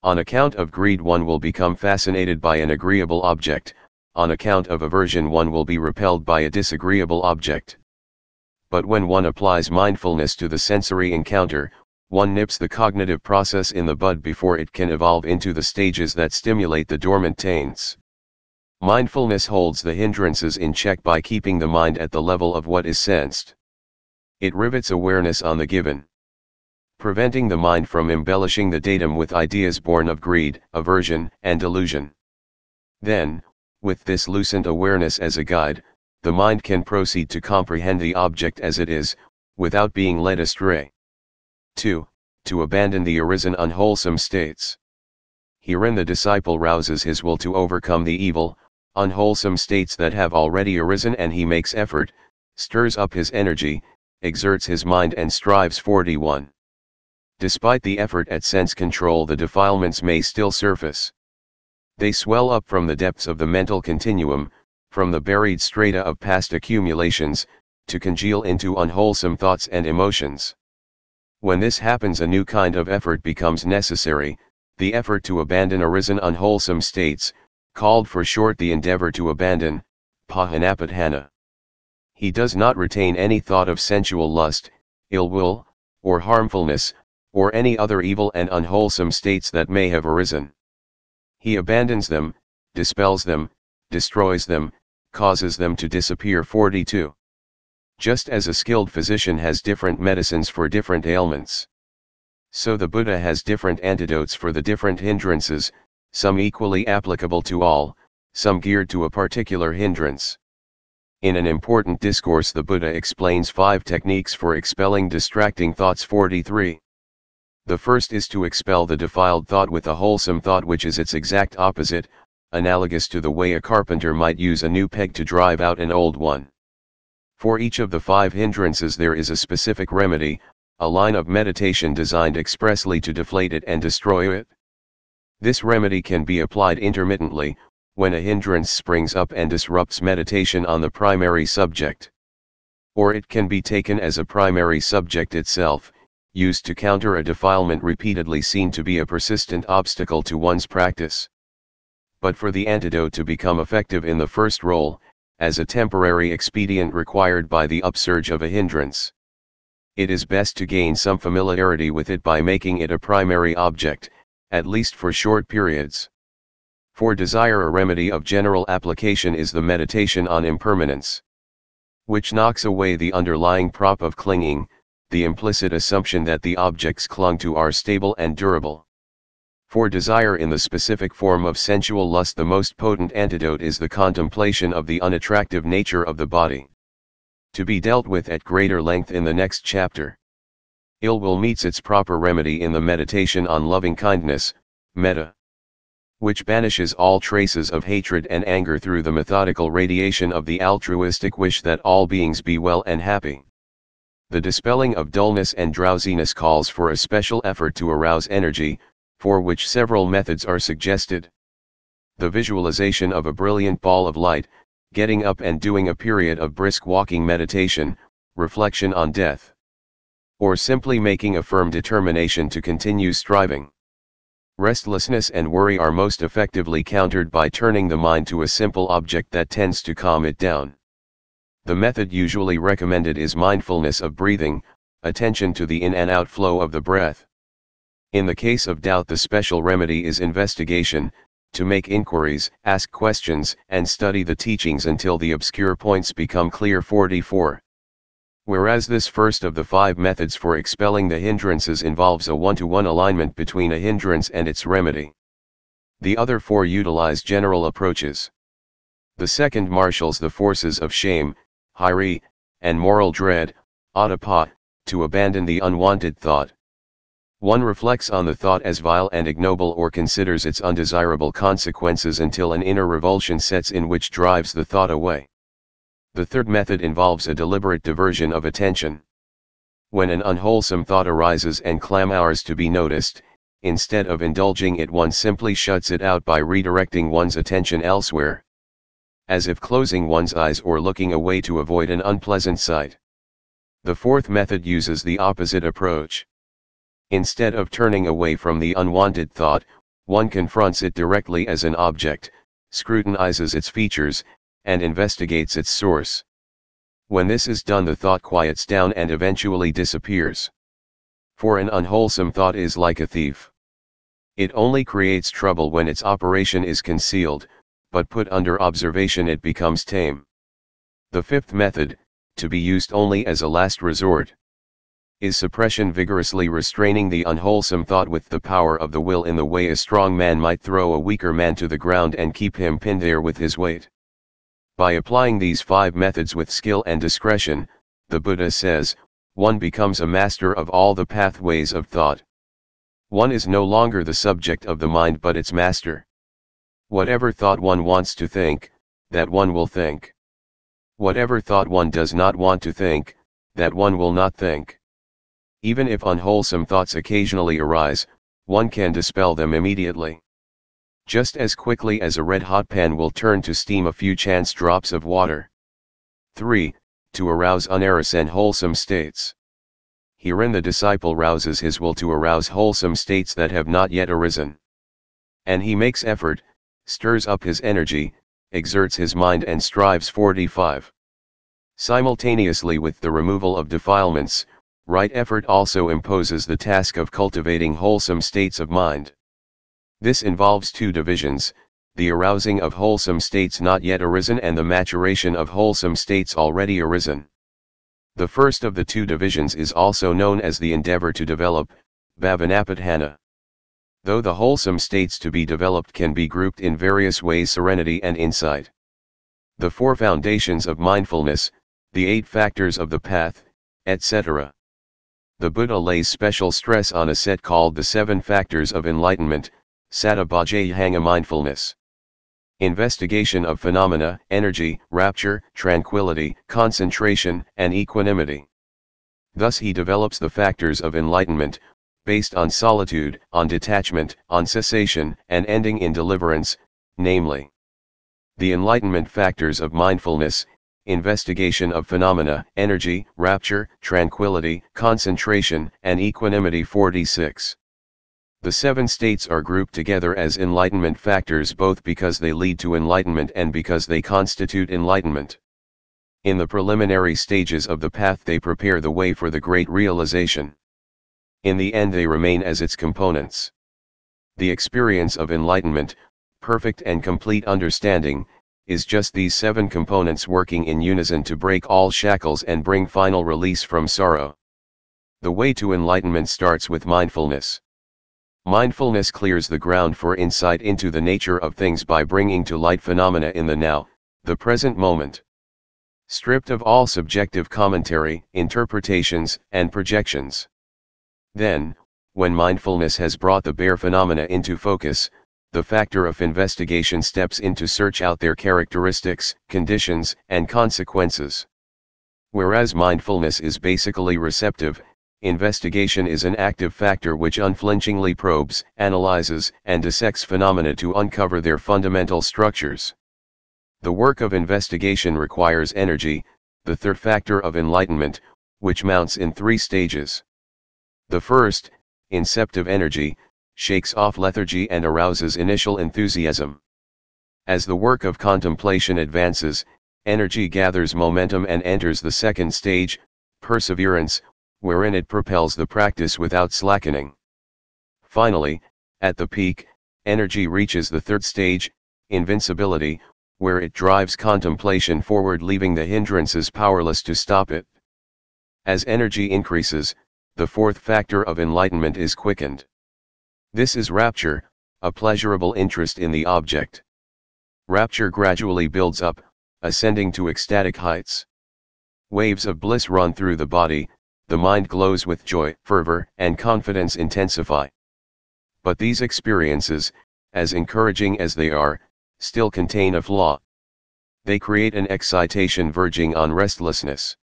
On account of greed one will become fascinated by an agreeable object, on account of aversion one will be repelled by a disagreeable object. But when one applies mindfulness to the sensory encounter, one nips the cognitive process in the bud before it can evolve into the stages that stimulate the dormant taints. Mindfulness holds the hindrances in check by keeping the mind at the level of what is sensed. It rivets awareness on the given, preventing the mind from embellishing the datum with ideas born of greed, aversion, and delusion. Then, with this loosened awareness as a guide, the mind can proceed to comprehend the object as it is, without being led astray. 2. To abandon the arisen unwholesome states. Herein the disciple rouses his will to overcome the evil, unwholesome states that have already arisen, and he makes effort, stirs up his energy, exerts his mind and strives. 41. Despite the effort at sense control, the defilements may still surface. They swell up from the depths of the mental continuum, from the buried strata of past accumulations, to congeal into unwholesome thoughts and emotions. When this happens, a new kind of effort becomes necessary, the effort to abandon arisen unwholesome states, called for short the endeavor to abandon, pahanapadhana. He does not retain any thought of sensual lust, ill will, or harmfulness, or any other evil and unwholesome states that may have arisen. He abandons them, dispels them, destroys them, causes them to disappear. 42. Just as a skilled physician has different medicines for different ailments, so the Buddha has different antidotes for the different hindrances, some equally applicable to all, some geared to a particular hindrance. In an important discourse, the Buddha explains 5 techniques for expelling distracting thoughts. 43. The first is to expel the defiled thought with a wholesome thought, which is its exact opposite, analogous to the way a carpenter might use a new peg to drive out an old one. For each of the 5 hindrances there is a specific remedy, a line of meditation designed expressly to deflate it and destroy it. This remedy can be applied intermittently, when a hindrance springs up and disrupts meditation on the primary subject. Or it can be taken as a primary subject itself, used to counter a defilement repeatedly seen to be a persistent obstacle to one's practice. But for the antidote to become effective in the first role, as a temporary expedient required by the upsurge of a hindrance, it is best to gain some familiarity with it by making it a primary object, at least for short periods. For desire, a remedy of general application is the meditation on impermanence, which knocks away the underlying prop of clinging, the implicit assumption that the objects clung to are stable and durable. For desire in the specific form of sensual lust, the most potent antidote is the contemplation of the unattractive nature of the body, to be dealt with at greater length in the next chapter. Ill will meets its proper remedy in the meditation on loving kindness, metta, which banishes all traces of hatred and anger through the methodical radiation of the altruistic wish that all beings be well and happy. The dispelling of dullness and drowsiness calls for a special effort to arouse energy, for which several methods are suggested. The visualization of a brilliant ball of light, getting up and doing a period of brisk walking meditation, reflection on death, or simply making a firm determination to continue striving. Restlessness and worry are most effectively countered by turning the mind to a simple object that tends to calm it down. The method usually recommended is mindfulness of breathing, attention to the in and out flow of the breath. In the case of doubt, the special remedy is investigation, to make inquiries, ask questions, and study the teachings until the obscure points become clear. 44. Whereas this first of the 5 methods for expelling the hindrances involves a one-to-one alignment between a hindrance and its remedy, the other 4 utilize general approaches. The second marshals the forces of shame, hiri, and moral dread, adapa, to abandon the unwanted thought. One reflects on the thought as vile and ignoble, or considers its undesirable consequences until an inner revulsion sets in which drives the thought away. The third method involves a deliberate diversion of attention. When an unwholesome thought arises and clamors to be noticed, instead of indulging it, one simply shuts it out by redirecting one's attention elsewhere, as if closing one's eyes or looking away to avoid an unpleasant sight. The fourth method uses the opposite approach. Instead of turning away from the unwanted thought, one confronts it directly as an object, scrutinizes its features, and investigates its source. When this is done, the thought quiets down and eventually disappears. For an unwholesome thought is like a thief. It only creates trouble when its operation is concealed, but put under observation it becomes tame. The fifth method, to be used only as a last resort, is suppression, vigorously restraining the unwholesome thought with the power of the will in the way a strong man might throw a weaker man to the ground and keep him pinned there with his weight. By applying these 5 methods with skill and discretion, the Buddha says, one becomes a master of all the pathways of thought. One is no longer the subject of the mind but its master. Whatever thought one wants to think, that one will think. Whatever thought one does not want to think, that one will not think. Even if unwholesome thoughts occasionally arise, one can dispel them immediately. just as quickly as a red-hot pan will turn to steam a few chance drops of water. 3. To arouse unarisen wholesome states. Herein the disciple rouses his will to arouse wholesome states that have not yet arisen. And he makes effort, stirs up his energy, exerts his mind and strives 45. Simultaneously with the removal of defilements, right effort also imposes the task of cultivating wholesome states of mind. This involves two divisions, the arousing of wholesome states not yet arisen and the maturation of wholesome states already arisen. The first of the two divisions is also known as the endeavor to develop, vedananupassana. Though the wholesome states to be developed can be grouped in various ways: serenity and insight. The four foundations of mindfulness, the 8 factors of the path, etc. The Buddha lays special stress on a set called the 7 factors of enlightenment, sattva mindfulness. Investigation of phenomena, energy, rapture, tranquility, concentration, and equanimity. Thus he develops the factors of enlightenment, based on solitude, on detachment, on cessation, and ending in deliverance, namely, the enlightenment factors of mindfulness, investigation of phenomena, energy, rapture, tranquility, concentration, and equanimity. 46. The 7 states are grouped together as enlightenment factors both because they lead to enlightenment and because they constitute enlightenment. In the preliminary stages of the path they prepare the way for the great realization. In the end they remain as its components. The experience of enlightenment, perfect and complete understanding, is just these 7 components working in unison to break all shackles and bring final release from sorrow. The way to enlightenment starts with mindfulness. Mindfulness clears the ground for insight into the nature of things by bringing to light phenomena in the now, the present moment. Stripped of all subjective commentary, interpretations, and projections. Then, when mindfulness has brought the bare phenomena into focus, the factor of investigation steps in to search out their characteristics, conditions, and consequences. Whereas mindfulness is basically receptive, investigation is an active factor which unflinchingly probes, analyzes, and dissects phenomena to uncover their fundamental structures. The work of investigation requires energy, the third factor of enlightenment, which mounts in 3 stages. The first, inceptive energy, shakes off lethargy and arouses initial enthusiasm. As the work of contemplation advances, energy gathers momentum and enters the second stage, perseverance, wherein it propels the practice without slackening. Finally, at the peak, energy reaches the third stage, invincibility, where it drives contemplation forward, leaving the hindrances powerless to stop it. As energy increases, the fourth factor of enlightenment is quickened. This is rapture, a pleasurable interest in the object. Rapture gradually builds up, ascending to ecstatic heights. Waves of bliss run through the body, the mind glows with joy, fervor, and confidence intensify. But these experiences, as encouraging as they are, still contain a flaw. They create an excitation verging on restlessness.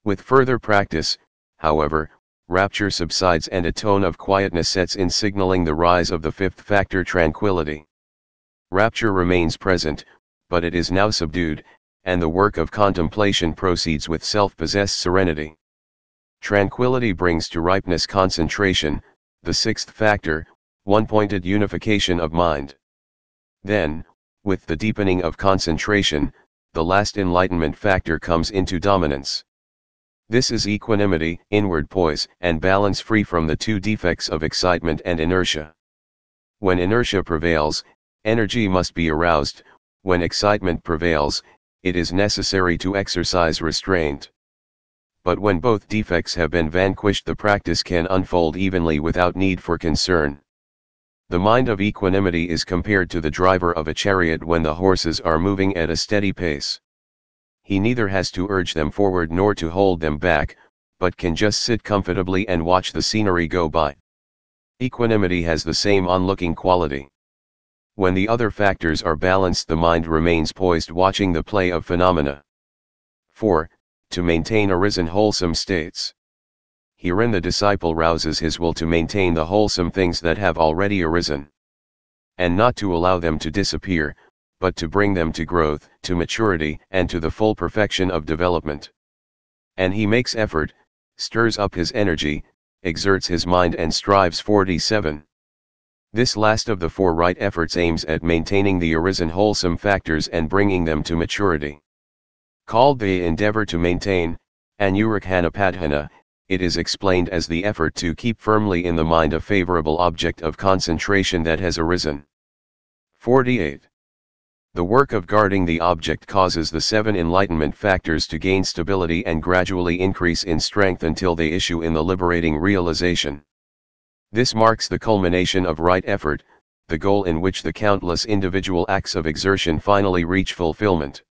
With further practice, however, rapture subsides and a tone of quietness sets in, signaling the rise of the fifth factor, tranquility. Rapture remains present, but it is now subdued, and the work of contemplation proceeds with self-possessed serenity. Tranquility brings to ripeness concentration, the sixth factor, one-pointed unification of mind. Then, with the deepening of concentration, the last enlightenment factor comes into dominance. This is equanimity, inward poise, and balance free from the 2 defects of excitement and inertia. When inertia prevails, energy must be aroused; when excitement prevails, it is necessary to exercise restraint. But when both defects have been vanquished, the practice can unfold evenly without need for concern. The mind of equanimity is compared to the driver of a chariot when the horses are moving at a steady pace. He neither has to urge them forward nor to hold them back, but can just sit comfortably and watch the scenery go by. Equanimity has the same onlooking quality. When the other factors are balanced, the mind remains poised, watching the play of phenomena. 4. To maintain arisen wholesome states. Herein the disciple rouses his will to maintain the wholesome things that have already arisen. and not to allow them to disappear, but to bring them to growth, to maturity, and to the full perfection of development. And he makes effort, stirs up his energy, exerts his mind and strives. 47. This last of the four right efforts aims at maintaining the arisen wholesome factors and bringing them to maturity. Called the endeavor to maintain, anuraghanapatthana, it is explained as the effort to keep firmly in the mind a favorable object of concentration that has arisen. 48. The work of guarding the object causes the seven enlightenment factors to gain stability and gradually increase in strength until they issue in the liberating realization. This marks the culmination of right effort, the goal in which the countless individual acts of exertion finally reach fulfillment.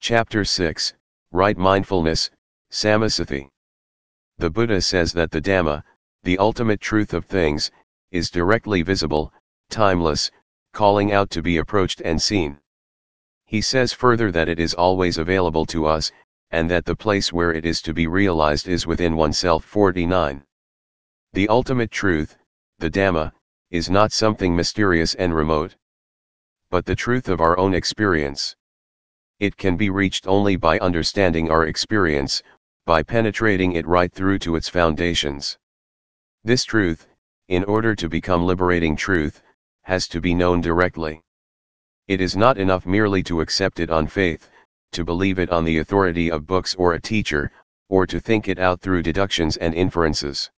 Chapter 6, Right Mindfulness, Sammasati. The Buddha says that the Dhamma, the ultimate truth of things, is directly visible, timeless, calling out to be approached and seen. He says further that it is always available to us, and that the place where it is to be realized is within oneself. 49. The ultimate truth, the Dhamma, is not something mysterious and remote, but the truth of our own experience. It can be reached only by understanding our experience, by penetrating it right through to its foundations. This truth, in order to become liberating truth, has to be known directly. It is not enough merely to accept it on faith, to believe it on the authority of books or a teacher, or to think it out through deductions and inferences.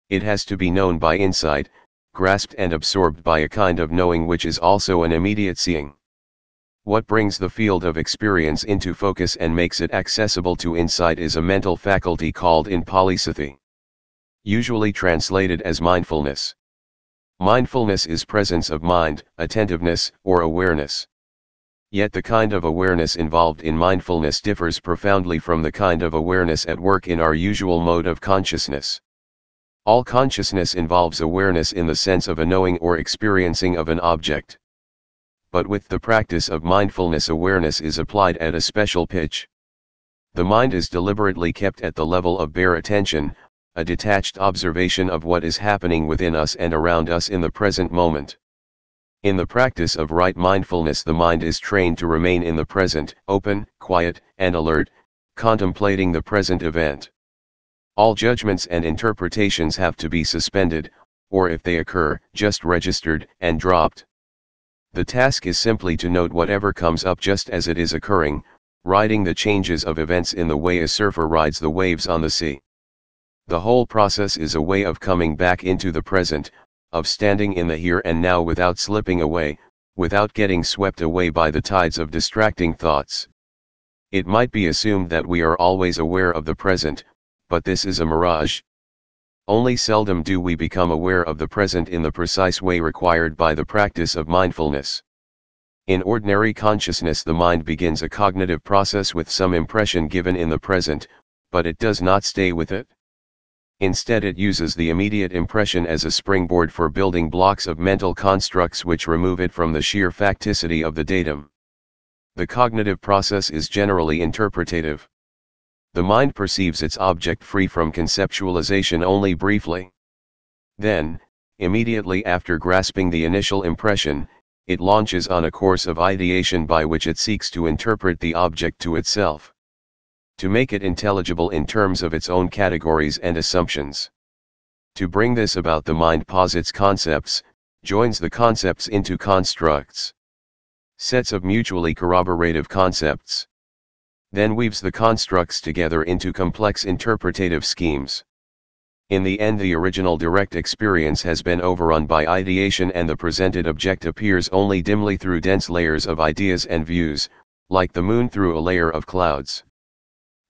It has to be known by insight, grasped and absorbed by a kind of knowing which is also an immediate seeing. What brings the field of experience into focus and makes it accessible to insight is a mental faculty called in Pali Sati, usually translated as mindfulness. Mindfulness is presence of mind, attentiveness, or awareness. Yet the kind of awareness involved in mindfulness differs profoundly from the kind of awareness at work in our usual mode of consciousness. All consciousness involves awareness in the sense of a knowing or experiencing of an object. But with the practice of mindfulness, awareness is applied at a special pitch. The mind is deliberately kept at the level of bare attention, a detached observation of what is happening within us and around us in the present moment. In the practice of right mindfulness, the mind is trained to remain in the present, open, quiet, and alert, contemplating the present event. All judgments and interpretations have to be suspended, or if they occur, just registered and dropped. The task is simply to note whatever comes up just as it is occurring, riding the changes of events in the way a surfer rides the waves on the sea. The whole process is a way of coming back into the present, of standing in the here and now without slipping away, without getting swept away by the tides of distracting thoughts. It might be assumed that we are always aware of the present, but this is a mirage. Only seldom do we become aware of the present in the precise way required by the practice of mindfulness. In ordinary consciousness, the mind begins a cognitive process with some impression given in the present, but it does not stay with it. Instead, it uses the immediate impression as a springboard for building blocks of mental constructs which remove it from the sheer facticity of the datum. The cognitive process is generally interpretative. The mind perceives its object free from conceptualization only briefly. Then, immediately after grasping the initial impression, it launches on a course of ideation by which it seeks to interpret the object to itself, to make it intelligible in terms of its own categories and assumptions. To bring this about, the mind posits concepts, joins the concepts into constructs, sets of mutually corroborative concepts, then weaves the constructs together into complex interpretative schemes. In the end, the original direct experience has been overrun by ideation, and the presented object appears only dimly through dense layers of ideas and views, like the moon through a layer of clouds.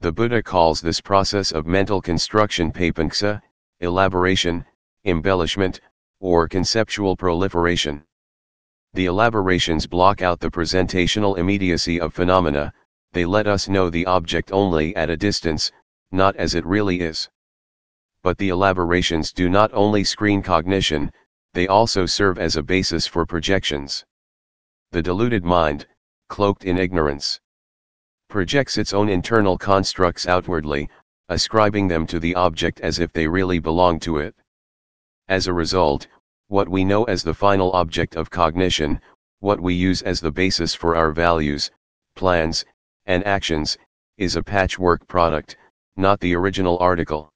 The Buddha calls this process of mental construction papanksa, elaboration, embellishment, or conceptual proliferation. The elaborations block out the presentational immediacy of phenomena. They let us know the object only at a distance, not as it really is. But the elaborations do not only screen cognition, they also serve as a basis for projections. The deluded mind, cloaked in ignorance, projects its own internal constructs outwardly, ascribing them to the object as if they really belong to it. As a result, what we know as the final object of cognition, what we use as the basis for our values, plans, and actions, is a patchwork product, not the original article.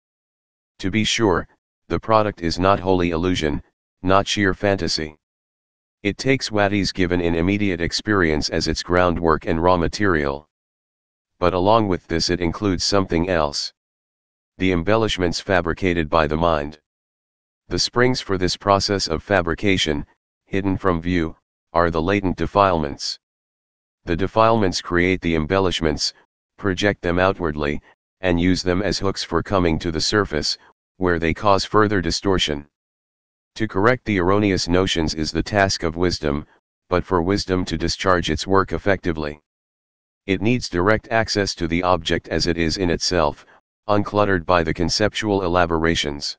To be sure, the product is not wholly illusion, not sheer fantasy. It takes what is given in immediate experience as its groundwork and raw material. But along with this it includes something else. The embellishments fabricated by the mind. The springs for this process of fabrication, hidden from view, are the latent defilements. The defilements create the embellishments, project them outwardly, and use them as hooks for coming to the surface, where they cause further distortion. To correct the erroneous notions is the task of wisdom, but for wisdom to discharge its work effectively, it needs direct access to the object as it is in itself, uncluttered by the conceptual elaborations.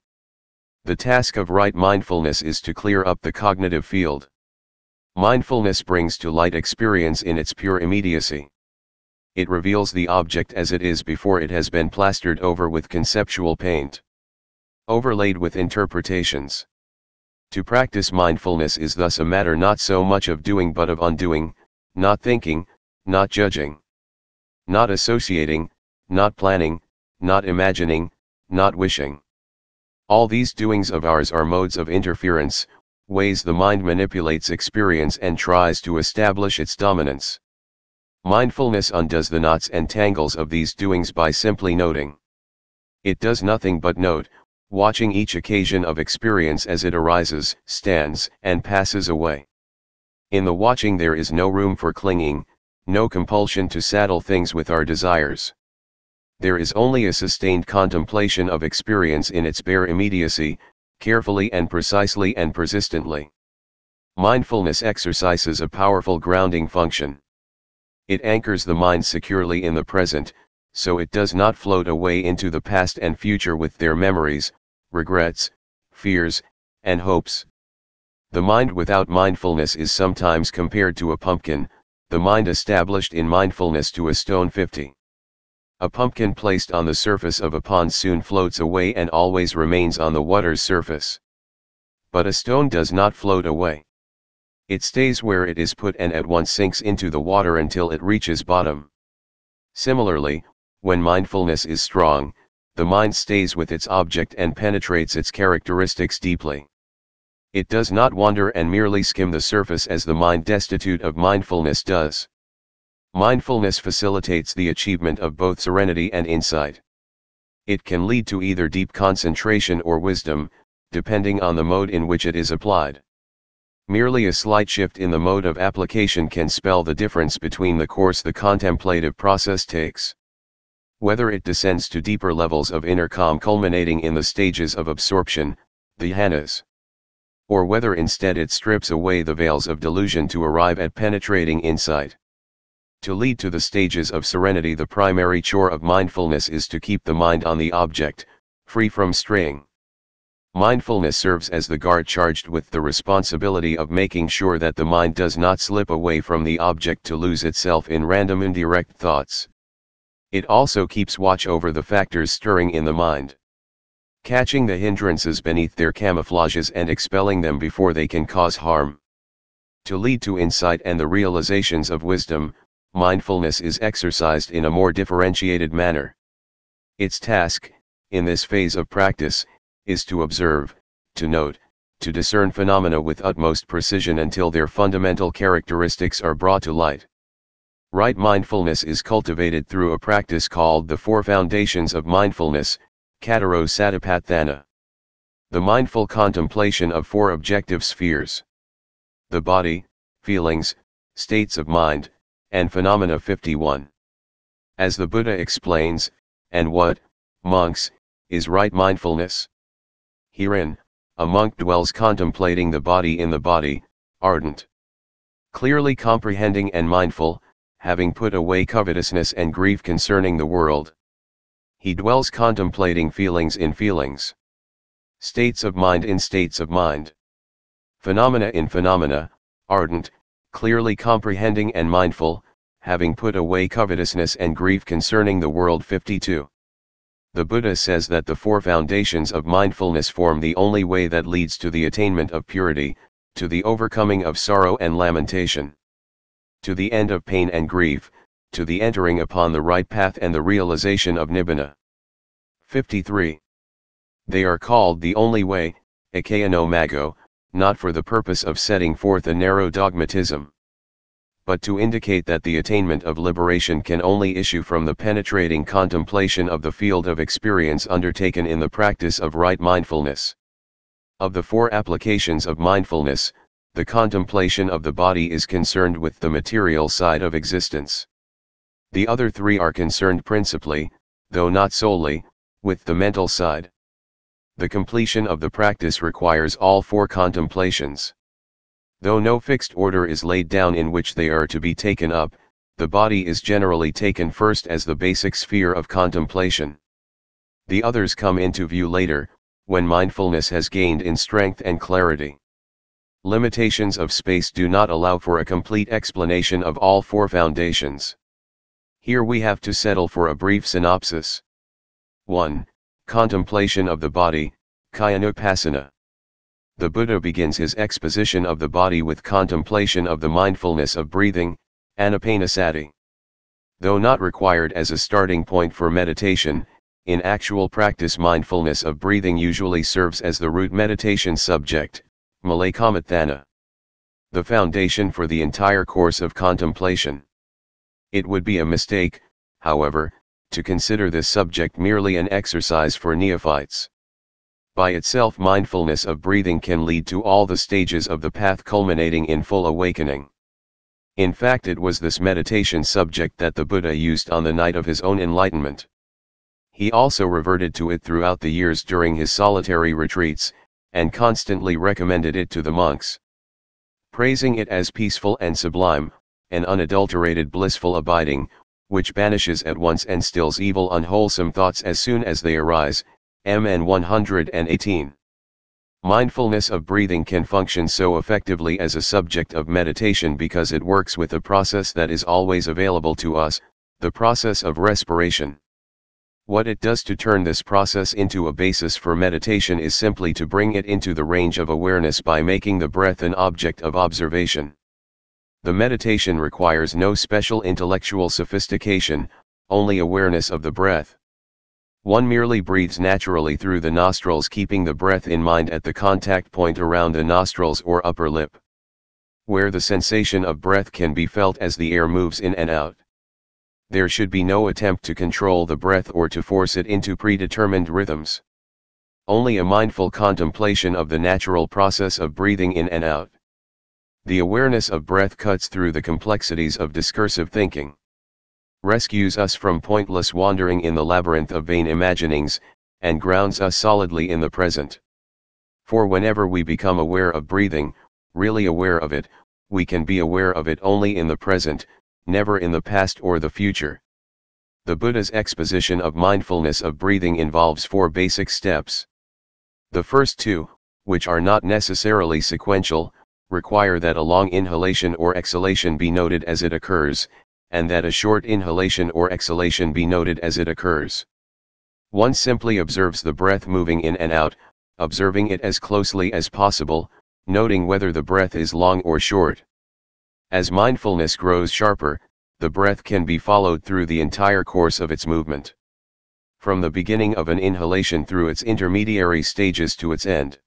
The task of right mindfulness is to clear up the cognitive field. Mindfulness brings to light experience in its pure immediacy. It reveals the object as it is before it has been plastered over with conceptual paint, overlaid with interpretations. To practice mindfulness is thus a matter not so much of doing but of undoing, not thinking, not judging, not associating, not planning, not imagining, not wishing. All these doings of ours are modes of interference, ways the mind manipulates experience and tries to establish its dominance. Mindfulness undoes the knots and tangles of these doings by simply noting. It does nothing but note, watching each occasion of experience as it arises, stands, and passes away. In the watching there is no room for clinging, no compulsion to saddle things with our desires. There is only a sustained contemplation of experience in its bare immediacy, carefully and precisely and persistently. Mindfulness exercises a powerful grounding function. It anchors the mind securely in the present, so it does not float away into the past and future with their memories, regrets, fears, and hopes. The mind without mindfulness is sometimes compared to a pumpkin, the mind established in mindfulness to a stone 50. A pumpkin placed on the surface of a pond soon floats away and always remains on the water's surface. But a stone does not float away. It stays where it is put and at once sinks into the water until it reaches bottom. Similarly, when mindfulness is strong, the mind stays with its object and penetrates its characteristics deeply. It does not wander and merely skim the surface as the mind destitute of mindfulness does. Mindfulness facilitates the achievement of both serenity and insight. It can lead to either deep concentration or wisdom, depending on the mode in which it is applied. Merely a slight shift in the mode of application can spell the difference between the course the contemplative process takes. Whether it descends to deeper levels of inner calm culminating in the stages of absorption, the jhanas, or whether instead it strips away the veils of delusion to arrive at penetrating insight. To lead to the stages of serenity, the primary chore of mindfulness is to keep the mind on the object, free from straying. Mindfulness serves as the guard charged with the responsibility of making sure that the mind does not slip away from the object to lose itself in random indirect thoughts. It also keeps watch over the factors stirring in the mind, catching the hindrances beneath their camouflages and expelling them before they can cause harm. To lead to insight and the realizations of wisdom, mindfulness is exercised in a more differentiated manner. Its task, in this phase of practice, is to observe, to note, to discern phenomena with utmost precision until their fundamental characteristics are brought to light. Right mindfulness is cultivated through a practice called the Four Foundations of Mindfulness, Cattaro Satipatthana. The mindful contemplation of four objective spheres: the body, feelings, states of mind, and phenomena 51. As the Buddha explains, and what, monks, is right mindfulness? Herein, a monk dwells contemplating the body in the body, ardent, clearly comprehending and mindful, having put away covetousness and grief concerning the world. He dwells contemplating feelings in feelings, states of mind in states of mind, phenomena in phenomena, ardent, clearly comprehending and mindful, having put away covetousness and grief concerning the world 52. The Buddha says that the four foundations of mindfulness form the only way that leads to the attainment of purity, to the overcoming of sorrow and lamentation, to the end of pain and grief, to the entering upon the right path and the realization of nibbana. 53. They are called the only way, Nikaya no Maggo, not for the purpose of setting forth a narrow dogmatism, but to indicate that the attainment of liberation can only issue from the penetrating contemplation of the field of experience undertaken in the practice of right mindfulness. Of the four applications of mindfulness, the contemplation of the body is concerned with the material side of existence. The other three are concerned principally, though not solely, with the mental side. The completion of the practice requires all four contemplations. Though no fixed order is laid down in which they are to be taken up, the body is generally taken first as the basic sphere of contemplation. The others come into view later, when mindfulness has gained in strength and clarity. Limitations of space do not allow for a complete explanation of all four foundations. Here we have to settle for a brief synopsis. 1. Contemplation of the body, kayanupassana. The Buddha begins his exposition of the body with contemplation of the mindfulness of breathing, anapanasati. Though not required as a starting point for meditation, in actual practice mindfulness of breathing usually serves as the root meditation subject, Malay Kammanta. The foundation for the entire course of contemplation. It would be a mistake, however, to consider this subject merely an exercise for neophytes. By itself mindfulness of breathing can lead to all the stages of the path culminating in full awakening. In fact, it was this meditation subject that the Buddha used on the night of his own enlightenment. He also reverted to it throughout the years during his solitary retreats, and constantly recommended it to the monks, praising it as peaceful and sublime, an unadulterated blissful abiding, which banishes at once and stills evil unwholesome thoughts as soon as they arise. MN 118. Mindfulness of breathing can function so effectively as a subject of meditation because it works with a process that is always available to us, the process of respiration. What it does to turn this process into a basis for meditation is simply to bring it into the range of awareness by making the breath an object of observation. The meditation requires no special intellectual sophistication, only awareness of the breath. One merely breathes naturally through the nostrils, keeping the breath in mind at the contact point around the nostrils or upper lip, where the sensation of breath can be felt as the air moves in and out. There should be no attempt to control the breath or to force it into predetermined rhythms. Only a mindful contemplation of the natural process of breathing in and out. The awareness of breath cuts through the complexities of discursive thinking, rescues us from pointless wandering in the labyrinth of vain imaginings, and grounds us solidly in the present. For whenever we become aware of breathing, really aware of it, we can be aware of it only in the present, never in the past or the future. The Buddha's exposition of mindfulness of breathing involves four basic steps. The first two, which are not necessarily sequential, require that a long inhalation or exhalation be noted as it occurs, and that a short inhalation or exhalation be noted as it occurs. One simply observes the breath moving in and out, observing it as closely as possible, noting whether the breath is long or short. As mindfulness grows sharper, the breath can be followed through the entire course of its movement, from the beginning of an inhalation through its intermediary stages to its end.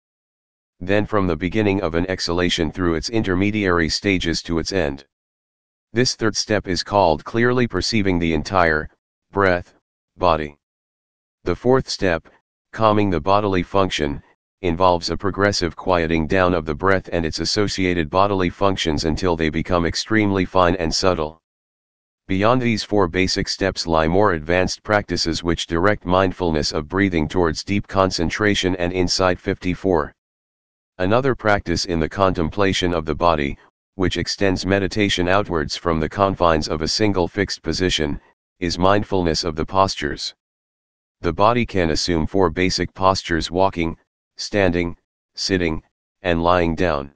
Then from the beginning of an exhalation through its intermediary stages to its end. This third step is called clearly perceiving the entire breath body. The fourth step, calming the bodily function, involves a progressive quieting down of the breath and its associated bodily functions until they become extremely fine and subtle. Beyond these four basic steps lie more advanced practices which direct mindfulness of breathing towards deep concentration and insight. 54. Another practice in the contemplation of the body, which extends meditation outwards from the confines of a single fixed position, is mindfulness of the postures. The body can assume four basic postures: walking, standing, sitting, and lying down,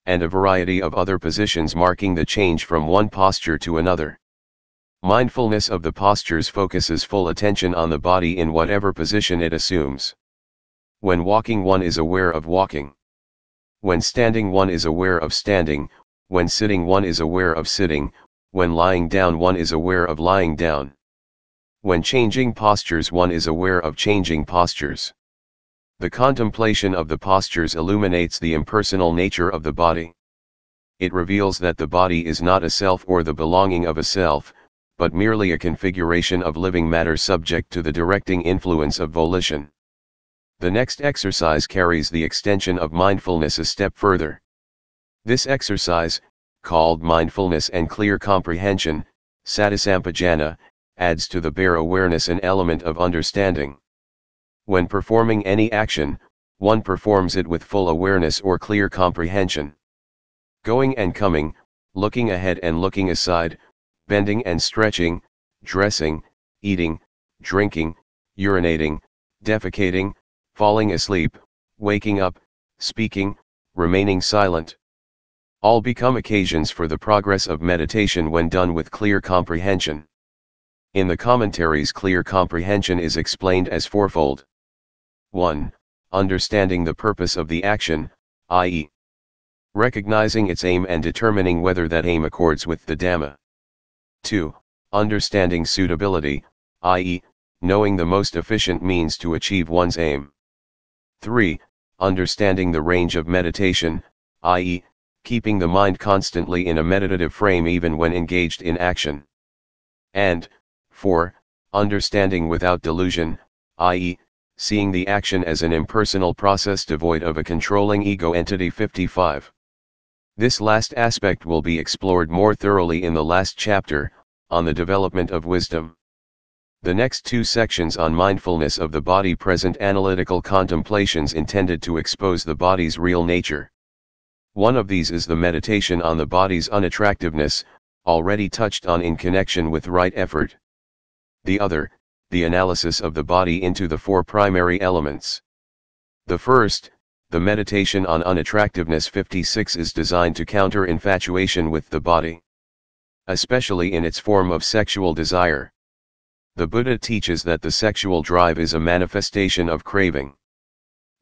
and a variety of other positions marking the change from one posture to another. Mindfulness of the postures focuses full attention on the body in whatever position it assumes. When walking, one is aware of walking. When standing, one is aware of standing. When sitting, one is aware of sitting. When lying down, one is aware of lying down. When changing postures, one is aware of changing postures. The contemplation of the postures illuminates the impersonal nature of the body. It reveals that the body is not a self or the belonging of a self, but merely a configuration of living matter subject to the directing influence of volition. The next exercise carries the extension of mindfulness a step further. This exercise, called mindfulness and clear comprehension, satisampajana, adds to the bare awareness an element of understanding. When performing any action, one performs it with full awareness or clear comprehension. Going and coming, looking ahead and looking aside, bending and stretching, dressing, eating, drinking, urinating, defecating, falling asleep, waking up, speaking, remaining silent. All become occasions for the progress of meditation when done with clear comprehension. In the commentaries, clear comprehension is explained as fourfold. 1. Understanding the purpose of the action, i.e., recognizing its aim and determining whether that aim accords with the Dhamma. 2. Understanding suitability, i.e., knowing the most efficient means to achieve one's aim. 3. Understanding the range of meditation, i.e., keeping the mind constantly in a meditative frame even when engaged in action. And 4. Understanding without delusion, i.e., seeing the action as an impersonal process devoid of a controlling ego entity. 55. This last aspect will be explored more thoroughly in the last chapter, on the development of wisdom. The next two sections on mindfulness of the body present analytical contemplations intended to expose the body's real nature. One of these is the meditation on the body's unattractiveness, already touched on in connection with right effort. The other, the analysis of the body into the four primary elements. The first, the meditation on unattractiveness 56, is designed to counter infatuation with the body, especially in its form of sexual desire. The Buddha teaches that the sexual drive is a manifestation of craving,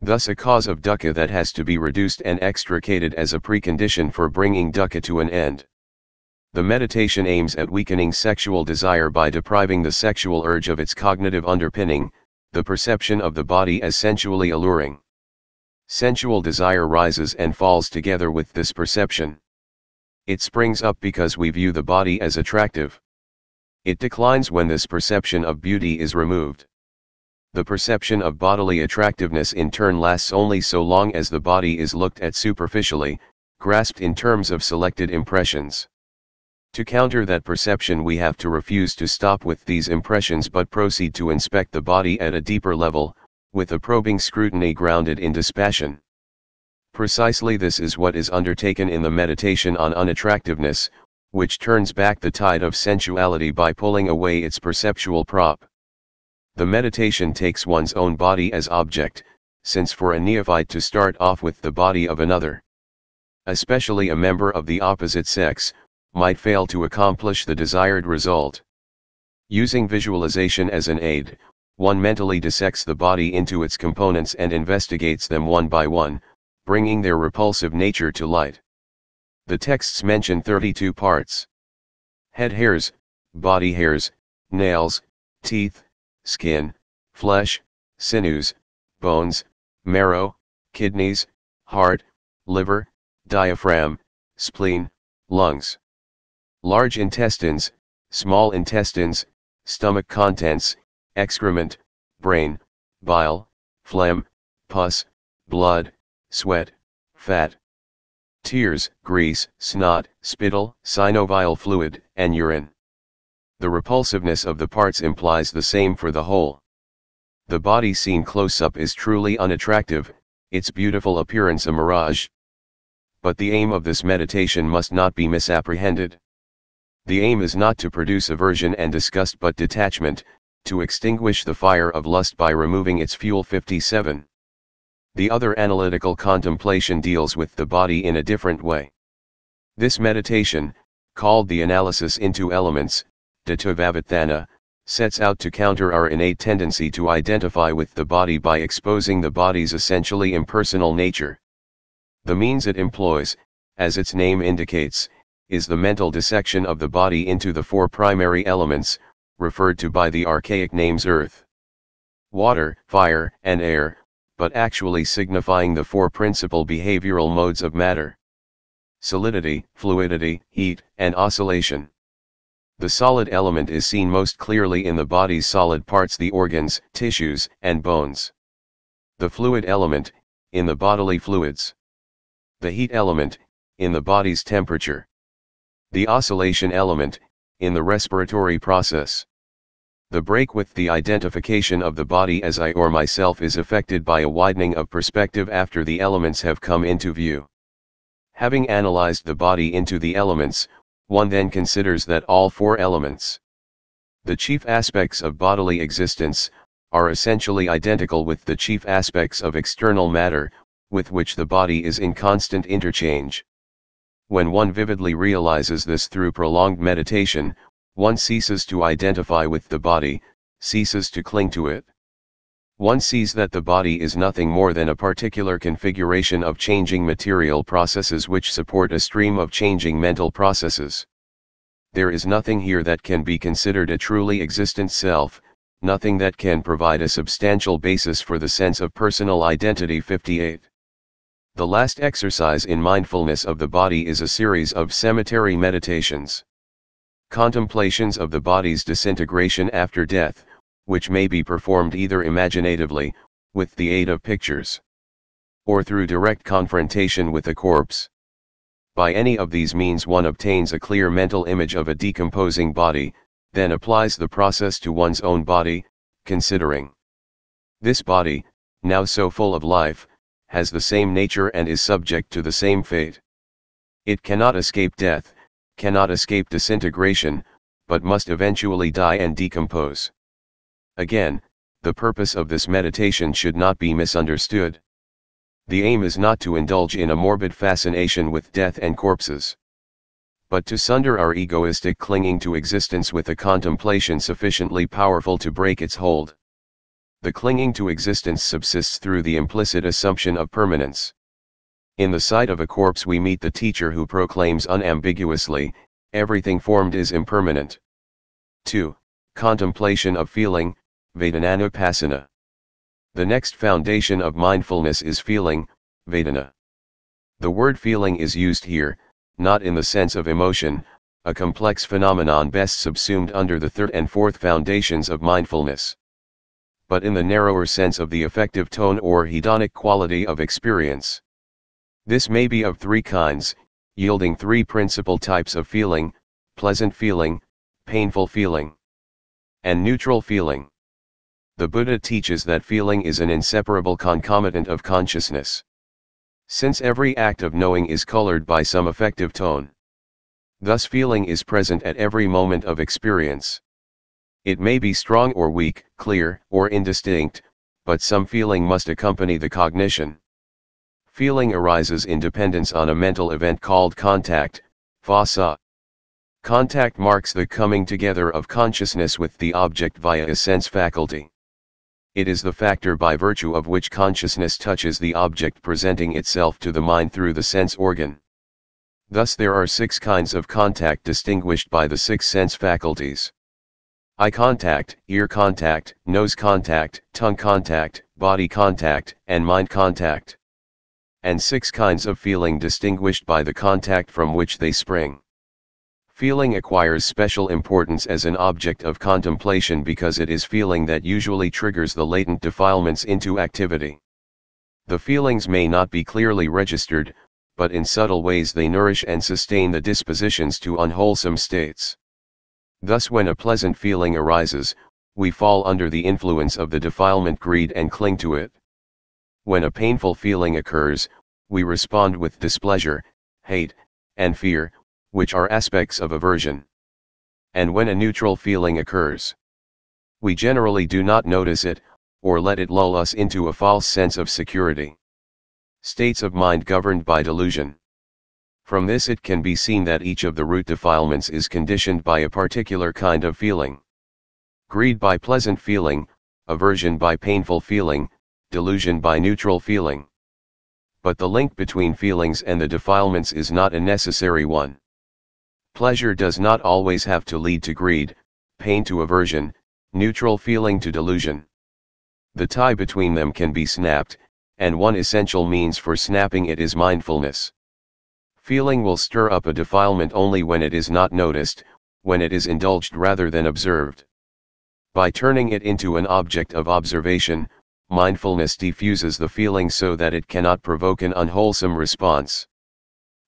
thus a cause of dukkha that has to be reduced and extricated as a precondition for bringing dukkha to an end. The meditation aims at weakening sexual desire by depriving the sexual urge of its cognitive underpinning, the perception of the body as sensually alluring. Sensual desire rises and falls together with this perception. It springs up because we view the body as attractive. It declines when this perception of beauty is removed. The perception of bodily attractiveness in turn lasts only so long as the body is looked at superficially, grasped in terms of selected impressions. To counter that perception, we have to refuse to stop with these impressions but proceed to inspect the body at a deeper level, with a probing scrutiny grounded in dispassion. Precisely this is what is undertaken in the meditation on unattractiveness, which turns back the tide of sensuality by pulling away its perceptual prop. The meditation takes one's own body as object, since for a neophyte to start off with the body of another, especially a member of the opposite sex, might fail to accomplish the desired result. Using visualization as an aid, one mentally dissects the body into its components and investigates them one by one, bringing their repulsive nature to light. The texts mention 32 parts: head hairs, body hairs, nails, teeth, skin, flesh, sinews, bones, marrow, kidneys, heart, liver, diaphragm, spleen, lungs, large intestines, small intestines, stomach contents, excrement, brain, bile, phlegm, pus, blood, sweat, fat, tears, grease, snot, spittle, synovial fluid, and urine. The repulsiveness of the parts implies the same for the whole. The body seen close-up is truly unattractive, its beautiful appearance a mirage. But the aim of this meditation must not be misapprehended. The aim is not to produce aversion and disgust but detachment, to extinguish the fire of lust by removing its fuel. 57. The other analytical contemplation deals with the body in a different way. This meditation, called the analysis into elements, Ditthavattana, sets out to counter our innate tendency to identify with the body by exposing the body's essentially impersonal nature. The means it employs, as its name indicates, is the mental dissection of the body into the four primary elements, referred to by the archaic names earth, water, fire, and air, but actually signifying the four principal behavioral modes of matter: solidity, fluidity, heat, and oscillation. The solid element is seen most clearly in the body's solid parts, the organs, tissues, and bones. The fluid element, in the bodily fluids. The heat element, in the body's temperature. The oscillation element, in the respiratory process. The break with the identification of the body as I or myself is effected by a widening of perspective after the elements have come into view. Having analyzed the body into the elements, one then considers that all four elements, the chief aspects of bodily existence, are essentially identical with the chief aspects of external matter, with which the body is in constant interchange. When one vividly realizes this through prolonged meditation, one ceases to identify with the body, ceases to cling to it. One sees that the body is nothing more than a particular configuration of changing material processes which support a stream of changing mental processes. There is nothing here that can be considered a truly existent self, nothing that can provide a substantial basis for the sense of personal identity. 58. The last exercise in mindfulness of the body is a series of cemetery meditations. Contemplations of the body's disintegration after death, which may be performed either imaginatively, with the aid of pictures, or through direct confrontation with a corpse. By any of these means one obtains a clear mental image of a decomposing body, then applies the process to one's own body, considering this body, now so full of life, has the same nature and is subject to the same fate. It cannot escape death, cannot escape disintegration, but must eventually die and decompose. Again, the purpose of this meditation should not be misunderstood. The aim is not to indulge in a morbid fascination with death and corpses, but to sunder our egoistic clinging to existence with a contemplation sufficiently powerful to break its hold. The clinging to existence subsists through the implicit assumption of permanence. In the sight of a corpse we meet the teacher who proclaims unambiguously, everything formed is impermanent. 2. Contemplation of feeling, vedananupassana. The next foundation of mindfulness is feeling, vedana. The word feeling is used here, not in the sense of emotion, a complex phenomenon best subsumed under the third and fourth foundations of mindfulness, but in the narrower sense of the affective tone or hedonic quality of experience. This may be of three kinds, yielding three principal types of feeling: pleasant feeling, painful feeling, and neutral feeling. The Buddha teaches that feeling is an inseparable concomitant of consciousness, since every act of knowing is colored by some affective tone. Thus feeling is present at every moment of experience. It may be strong or weak, clear or indistinct, but some feeling must accompany the cognition. Feeling arises in dependence on a mental event called contact, Vaca. Contact marks the coming together of consciousness with the object via a sense faculty. It is the factor by virtue of which consciousness touches the object presenting itself to the mind through the sense organ. Thus there are 6 kinds of contact distinguished by the 6 sense faculties: eye contact, ear contact, nose contact, tongue contact, body contact, and mind contact. And 6 kinds of feeling distinguished by the contact from which they spring. Feeling acquires special importance as an object of contemplation because it is feeling that usually triggers the latent defilements into activity. The feelings may not be clearly registered, but in subtle ways they nourish and sustain the dispositions to unwholesome states. Thus when a pleasant feeling arises, we fall under the influence of the defilement greed and cling to it. When a painful feeling occurs, we respond with displeasure, hate, and fear, which are aspects of aversion. And when a neutral feeling occurs, we generally do not notice it, or let it lull us into a false sense of security. States of mind governed by delusion. From this it can be seen that each of the root defilements is conditioned by a particular kind of feeling. Greed by pleasant feeling, aversion by painful feeling, delusion by neutral feeling. But the link between feelings and the defilements is not a necessary one. Pleasure does not always have to lead to greed, pain to aversion, neutral feeling to delusion. The tie between them can be snapped, and one essential means for snapping it is mindfulness. Feeling will stir up a defilement only when it is not noticed, when it is indulged rather than observed. By turning it into an object of observation, mindfulness diffuses the feeling so that it cannot provoke an unwholesome response.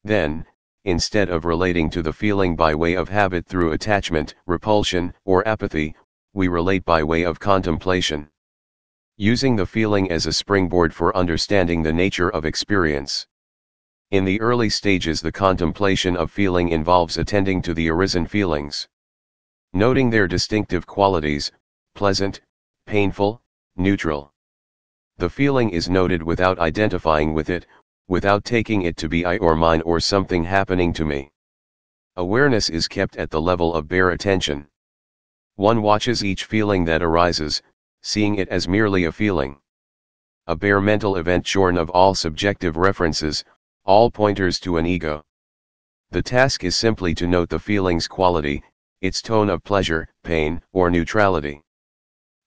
Then, instead of relating to the feeling by way of habit through attachment, repulsion, or apathy, we relate by way of contemplation. Using the feeling as a springboard for understanding the nature of experience. In the early stages, the contemplation of feeling involves attending to the arisen feelings. Noting their distinctive qualities, pleasant, painful, neutral. The feeling is noted without identifying with it, without taking it to be I or mine or something happening to me. Awareness is kept at the level of bare attention. One watches each feeling that arises, seeing it as merely a feeling. A bare mental event shorn of all subjective references, all pointers to an ego. The task is simply to note the feeling's quality, its tone of pleasure, pain, or neutrality.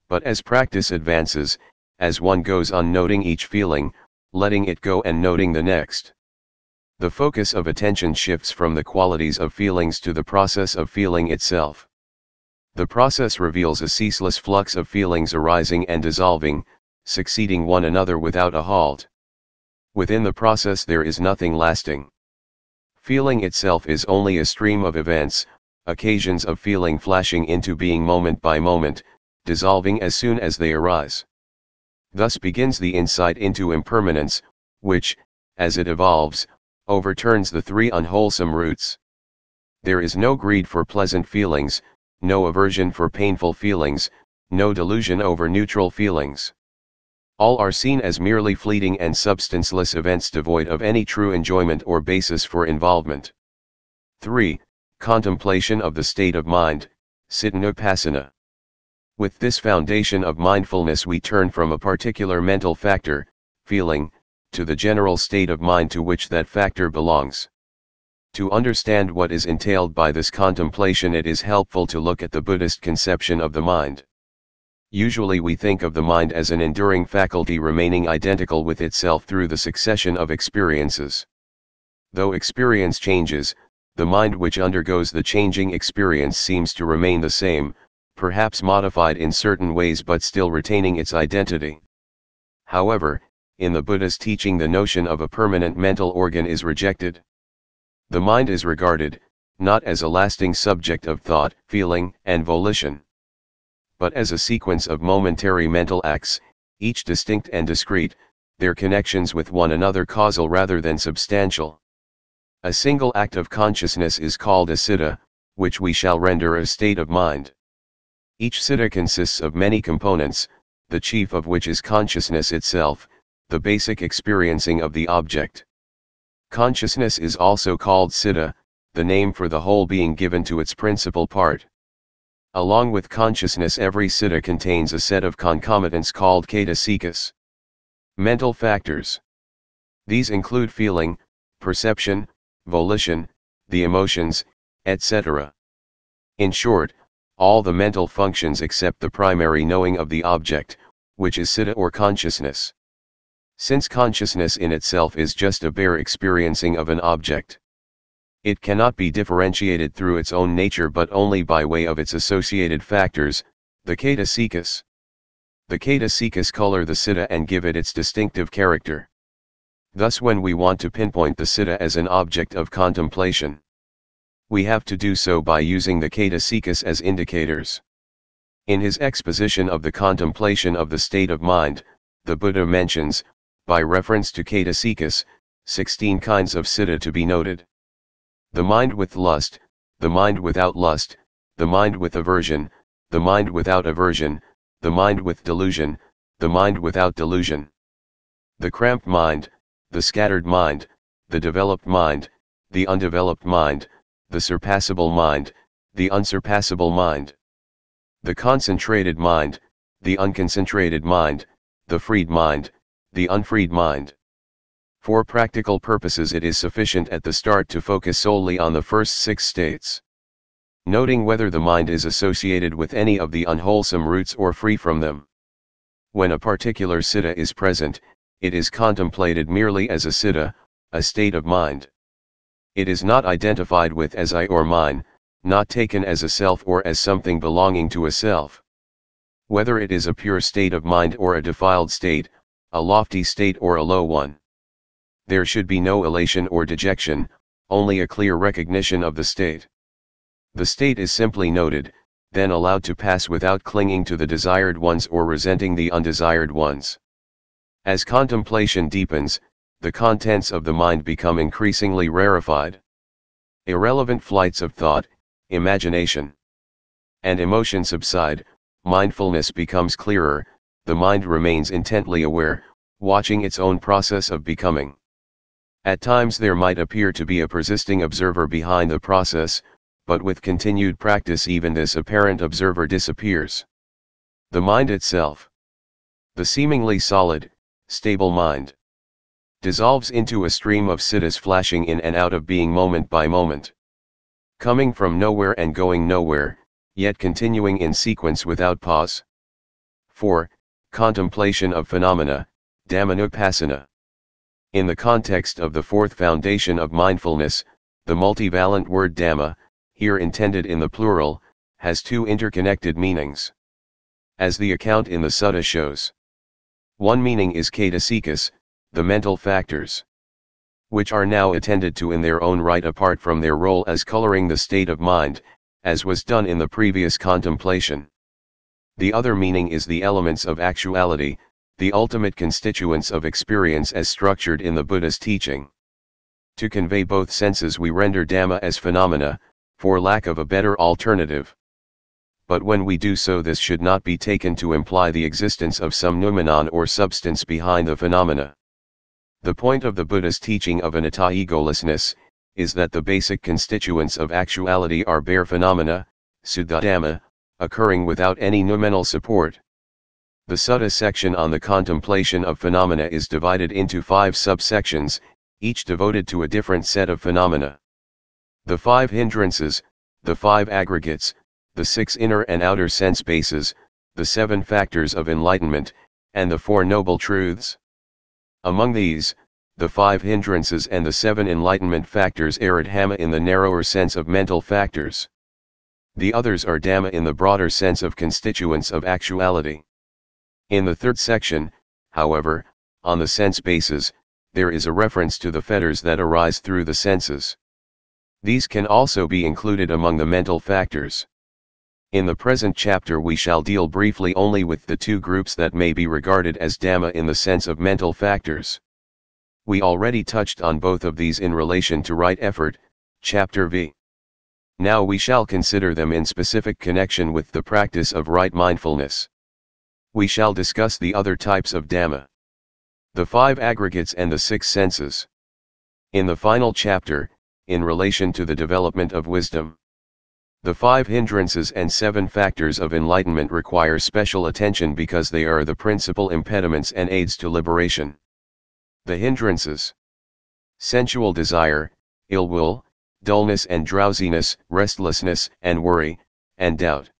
But as practice advances, as one goes on noting each feeling, letting it go and noting the next, the focus of attention shifts from the qualities of feelings to the process of feeling itself. The process reveals a ceaseless flux of feelings arising and dissolving, succeeding one another without a halt. Within the process there is nothing lasting. Feeling itself is only a stream of events, occasions of feeling flashing into being moment by moment, dissolving as soon as they arise. Thus begins the insight into impermanence, which, as it evolves, overturns the three unwholesome roots. There is no greed for pleasant feelings, no aversion for painful feelings, no delusion over neutral feelings. All are seen as merely fleeting and substanceless events devoid of any true enjoyment or basis for involvement. 3. Contemplation of the state of mind, cittanupassana. With this foundation of mindfulness we turn from a particular mental factor, feeling, to the general state of mind to which that factor belongs. To understand what is entailed by this contemplation, it is helpful to look at the Buddhist conception of the mind. Usually we think of the mind as an enduring faculty remaining identical with itself through the succession of experiences. Though experience changes, the mind which undergoes the changing experience seems to remain the same, perhaps modified in certain ways but still retaining its identity. However, in the Buddha's teaching the notion of a permanent mental organ is rejected. The mind is regarded, not as a lasting subject of thought, feeling, and volition, but as a sequence of momentary mental acts, each distinct and discrete, their connections with one another causal rather than substantial. A single act of consciousness is called a citta, which we shall render a state of mind. Each citta consists of many components, the chief of which is consciousness itself, the basic experiencing of the object. Consciousness is also called citta, the name for the whole being given to its principal part. Along with consciousness, every citta contains a set of concomitants called cetas, mental factors. These include feeling, perception, volition, the emotions, etc. In short, all the mental functions except the primary knowing of the object, which is citta or consciousness. Since consciousness in itself is just a bare experiencing of an object, it cannot be differentiated through its own nature but only by way of its associated factors, the cetas. The cetas color the citta and give it its distinctive character. Thus when we want to pinpoint the citta as an object of contemplation, we have to do so by using the cetas as indicators. In his exposition of the contemplation of the state of mind, the Buddha mentions, by reference to cetas, 16 kinds of citta to be noted. The mind with lust, the mind without lust, the mind with aversion, the mind without aversion, the mind with delusion, the mind without delusion. The cramped mind, the scattered mind, the developed mind, the undeveloped mind, the surpassable mind, the unsurpassable mind. The concentrated mind, the unconcentrated mind, the freed mind, the unfreed mind. For practical purposes it is sufficient at the start to focus solely on the first 6 states. Noting whether the mind is associated with any of the unwholesome roots or free from them. When a particular citta is present, it is contemplated merely as a citta, a state of mind. It is not identified with as I or mine, not taken as a self or as something belonging to a self. Whether it is a pure state of mind or a defiled state, a lofty state or a low one. There should be no elation or dejection, only a clear recognition of the state. The state is simply noted, then allowed to pass without clinging to the desired ones or resenting the undesired ones. As contemplation deepens, the contents of the mind become increasingly rarefied. Irrelevant flights of thought, imagination, and emotion subside, mindfulness becomes clearer, the mind remains intently aware, watching its own process of becoming. At times there might appear to be a persisting observer behind the process, but with continued practice even this apparent observer disappears. The mind itself, the seemingly solid, stable mind, dissolves into a stream of cittas flashing in and out of being moment by moment. Coming from nowhere and going nowhere, yet continuing in sequence without pause. 4. Contemplation of Phenomena, dhammanupassana. In the context of the 4th foundation of mindfulness, the multivalent word dhamma, here intended in the plural, has 2 interconnected meanings. As the account in the sutta shows. One meaning is caitasikas, the mental factors, which are now attended to in their own right apart from their role as coloring the state of mind, as was done in the previous contemplation. The other meaning is the elements of actuality, the ultimate constituents of experience as structured in the Buddha's teaching. To convey both senses we render dhamma as phenomena, for lack of a better alternative. But when we do so this should not be taken to imply the existence of some noumenon or substance behind the phenomena. The point of the Buddha's teaching of anatta egolessness, is that the basic constituents of actuality are bare phenomena, suddha dhamma, occurring without any noumenal support. The sutta section on the contemplation of phenomena is divided into 5 subsections, each devoted to a different set of phenomena. The 5 hindrances, the 5 aggregates, the 6 inner and outer sense bases, the 7 factors of enlightenment, and the 4 noble truths. Among these, the 5 hindrances and the 7 enlightenment factors are dhamma in the narrower sense of mental factors. The others are dhamma in the broader sense of constituents of actuality. In the 3rd section, however, on the sense bases, there is a reference to the fetters that arise through the senses. These can also be included among the mental factors. In the present chapter we shall deal briefly only with the 2 groups that may be regarded as dhamma in the sense of mental factors. We already touched on both of these in relation to right effort, chapter V. Now we shall consider them in specific connection with the practice of right mindfulness. We shall discuss the other types of dhamma, the 5 aggregates and the 6 senses. In the final chapter, in relation to the development of wisdom. The 5 hindrances and 7 factors of enlightenment require special attention because they are the principal impediments and aids to liberation. The hindrances: sensual desire, ill will, dullness and drowsiness, restlessness and worry, and doubt.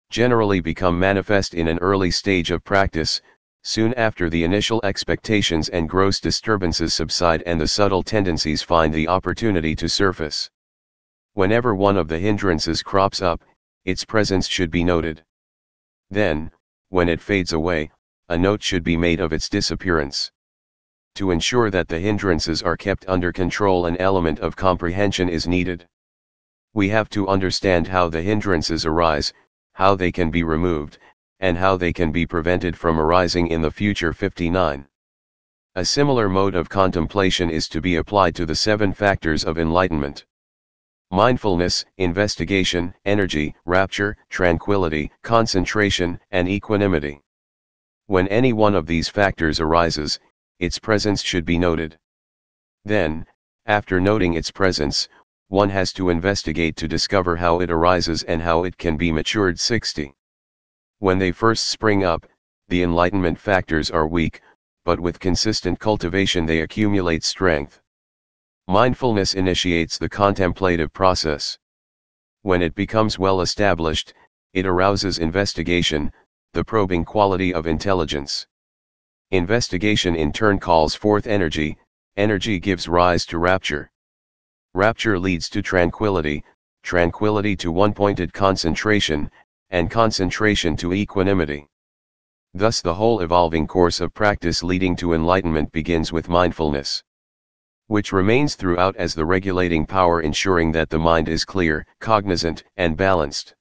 Generally become manifest in an early stage of practice, soon after the initial expectations and gross disturbances subside and the subtle tendencies find the opportunity to surface. Whenever one of the hindrances crops up, its presence should be noted. Then, when it fades away, a note should be made of its disappearance. To ensure that the hindrances are kept under control, an element of comprehension is needed. We have to understand how the hindrances arise, how they can be removed, and how they can be prevented from arising in the future. 59. A similar mode of contemplation is to be applied to the 7 factors of enlightenment: mindfulness, investigation, energy, rapture, tranquility, concentration, and equanimity. When any one of these factors arises, its presence should be noted. Then, After noting its presence, one has to investigate to discover how it arises and how it can be matured. 60. When they first spring up, the enlightenment factors are weak, but with consistent cultivation they accumulate strength. Mindfulness initiates the contemplative process. When it becomes well established, it arouses investigation, the probing quality of intelligence. Investigation in turn calls forth energy, energy gives rise to rapture. Rapture leads to tranquility, tranquility to one-pointed concentration, and concentration to equanimity. Thus the whole evolving course of practice leading to enlightenment begins with mindfulness, which remains throughout as the regulating power ensuring that the mind is clear, cognizant, and balanced.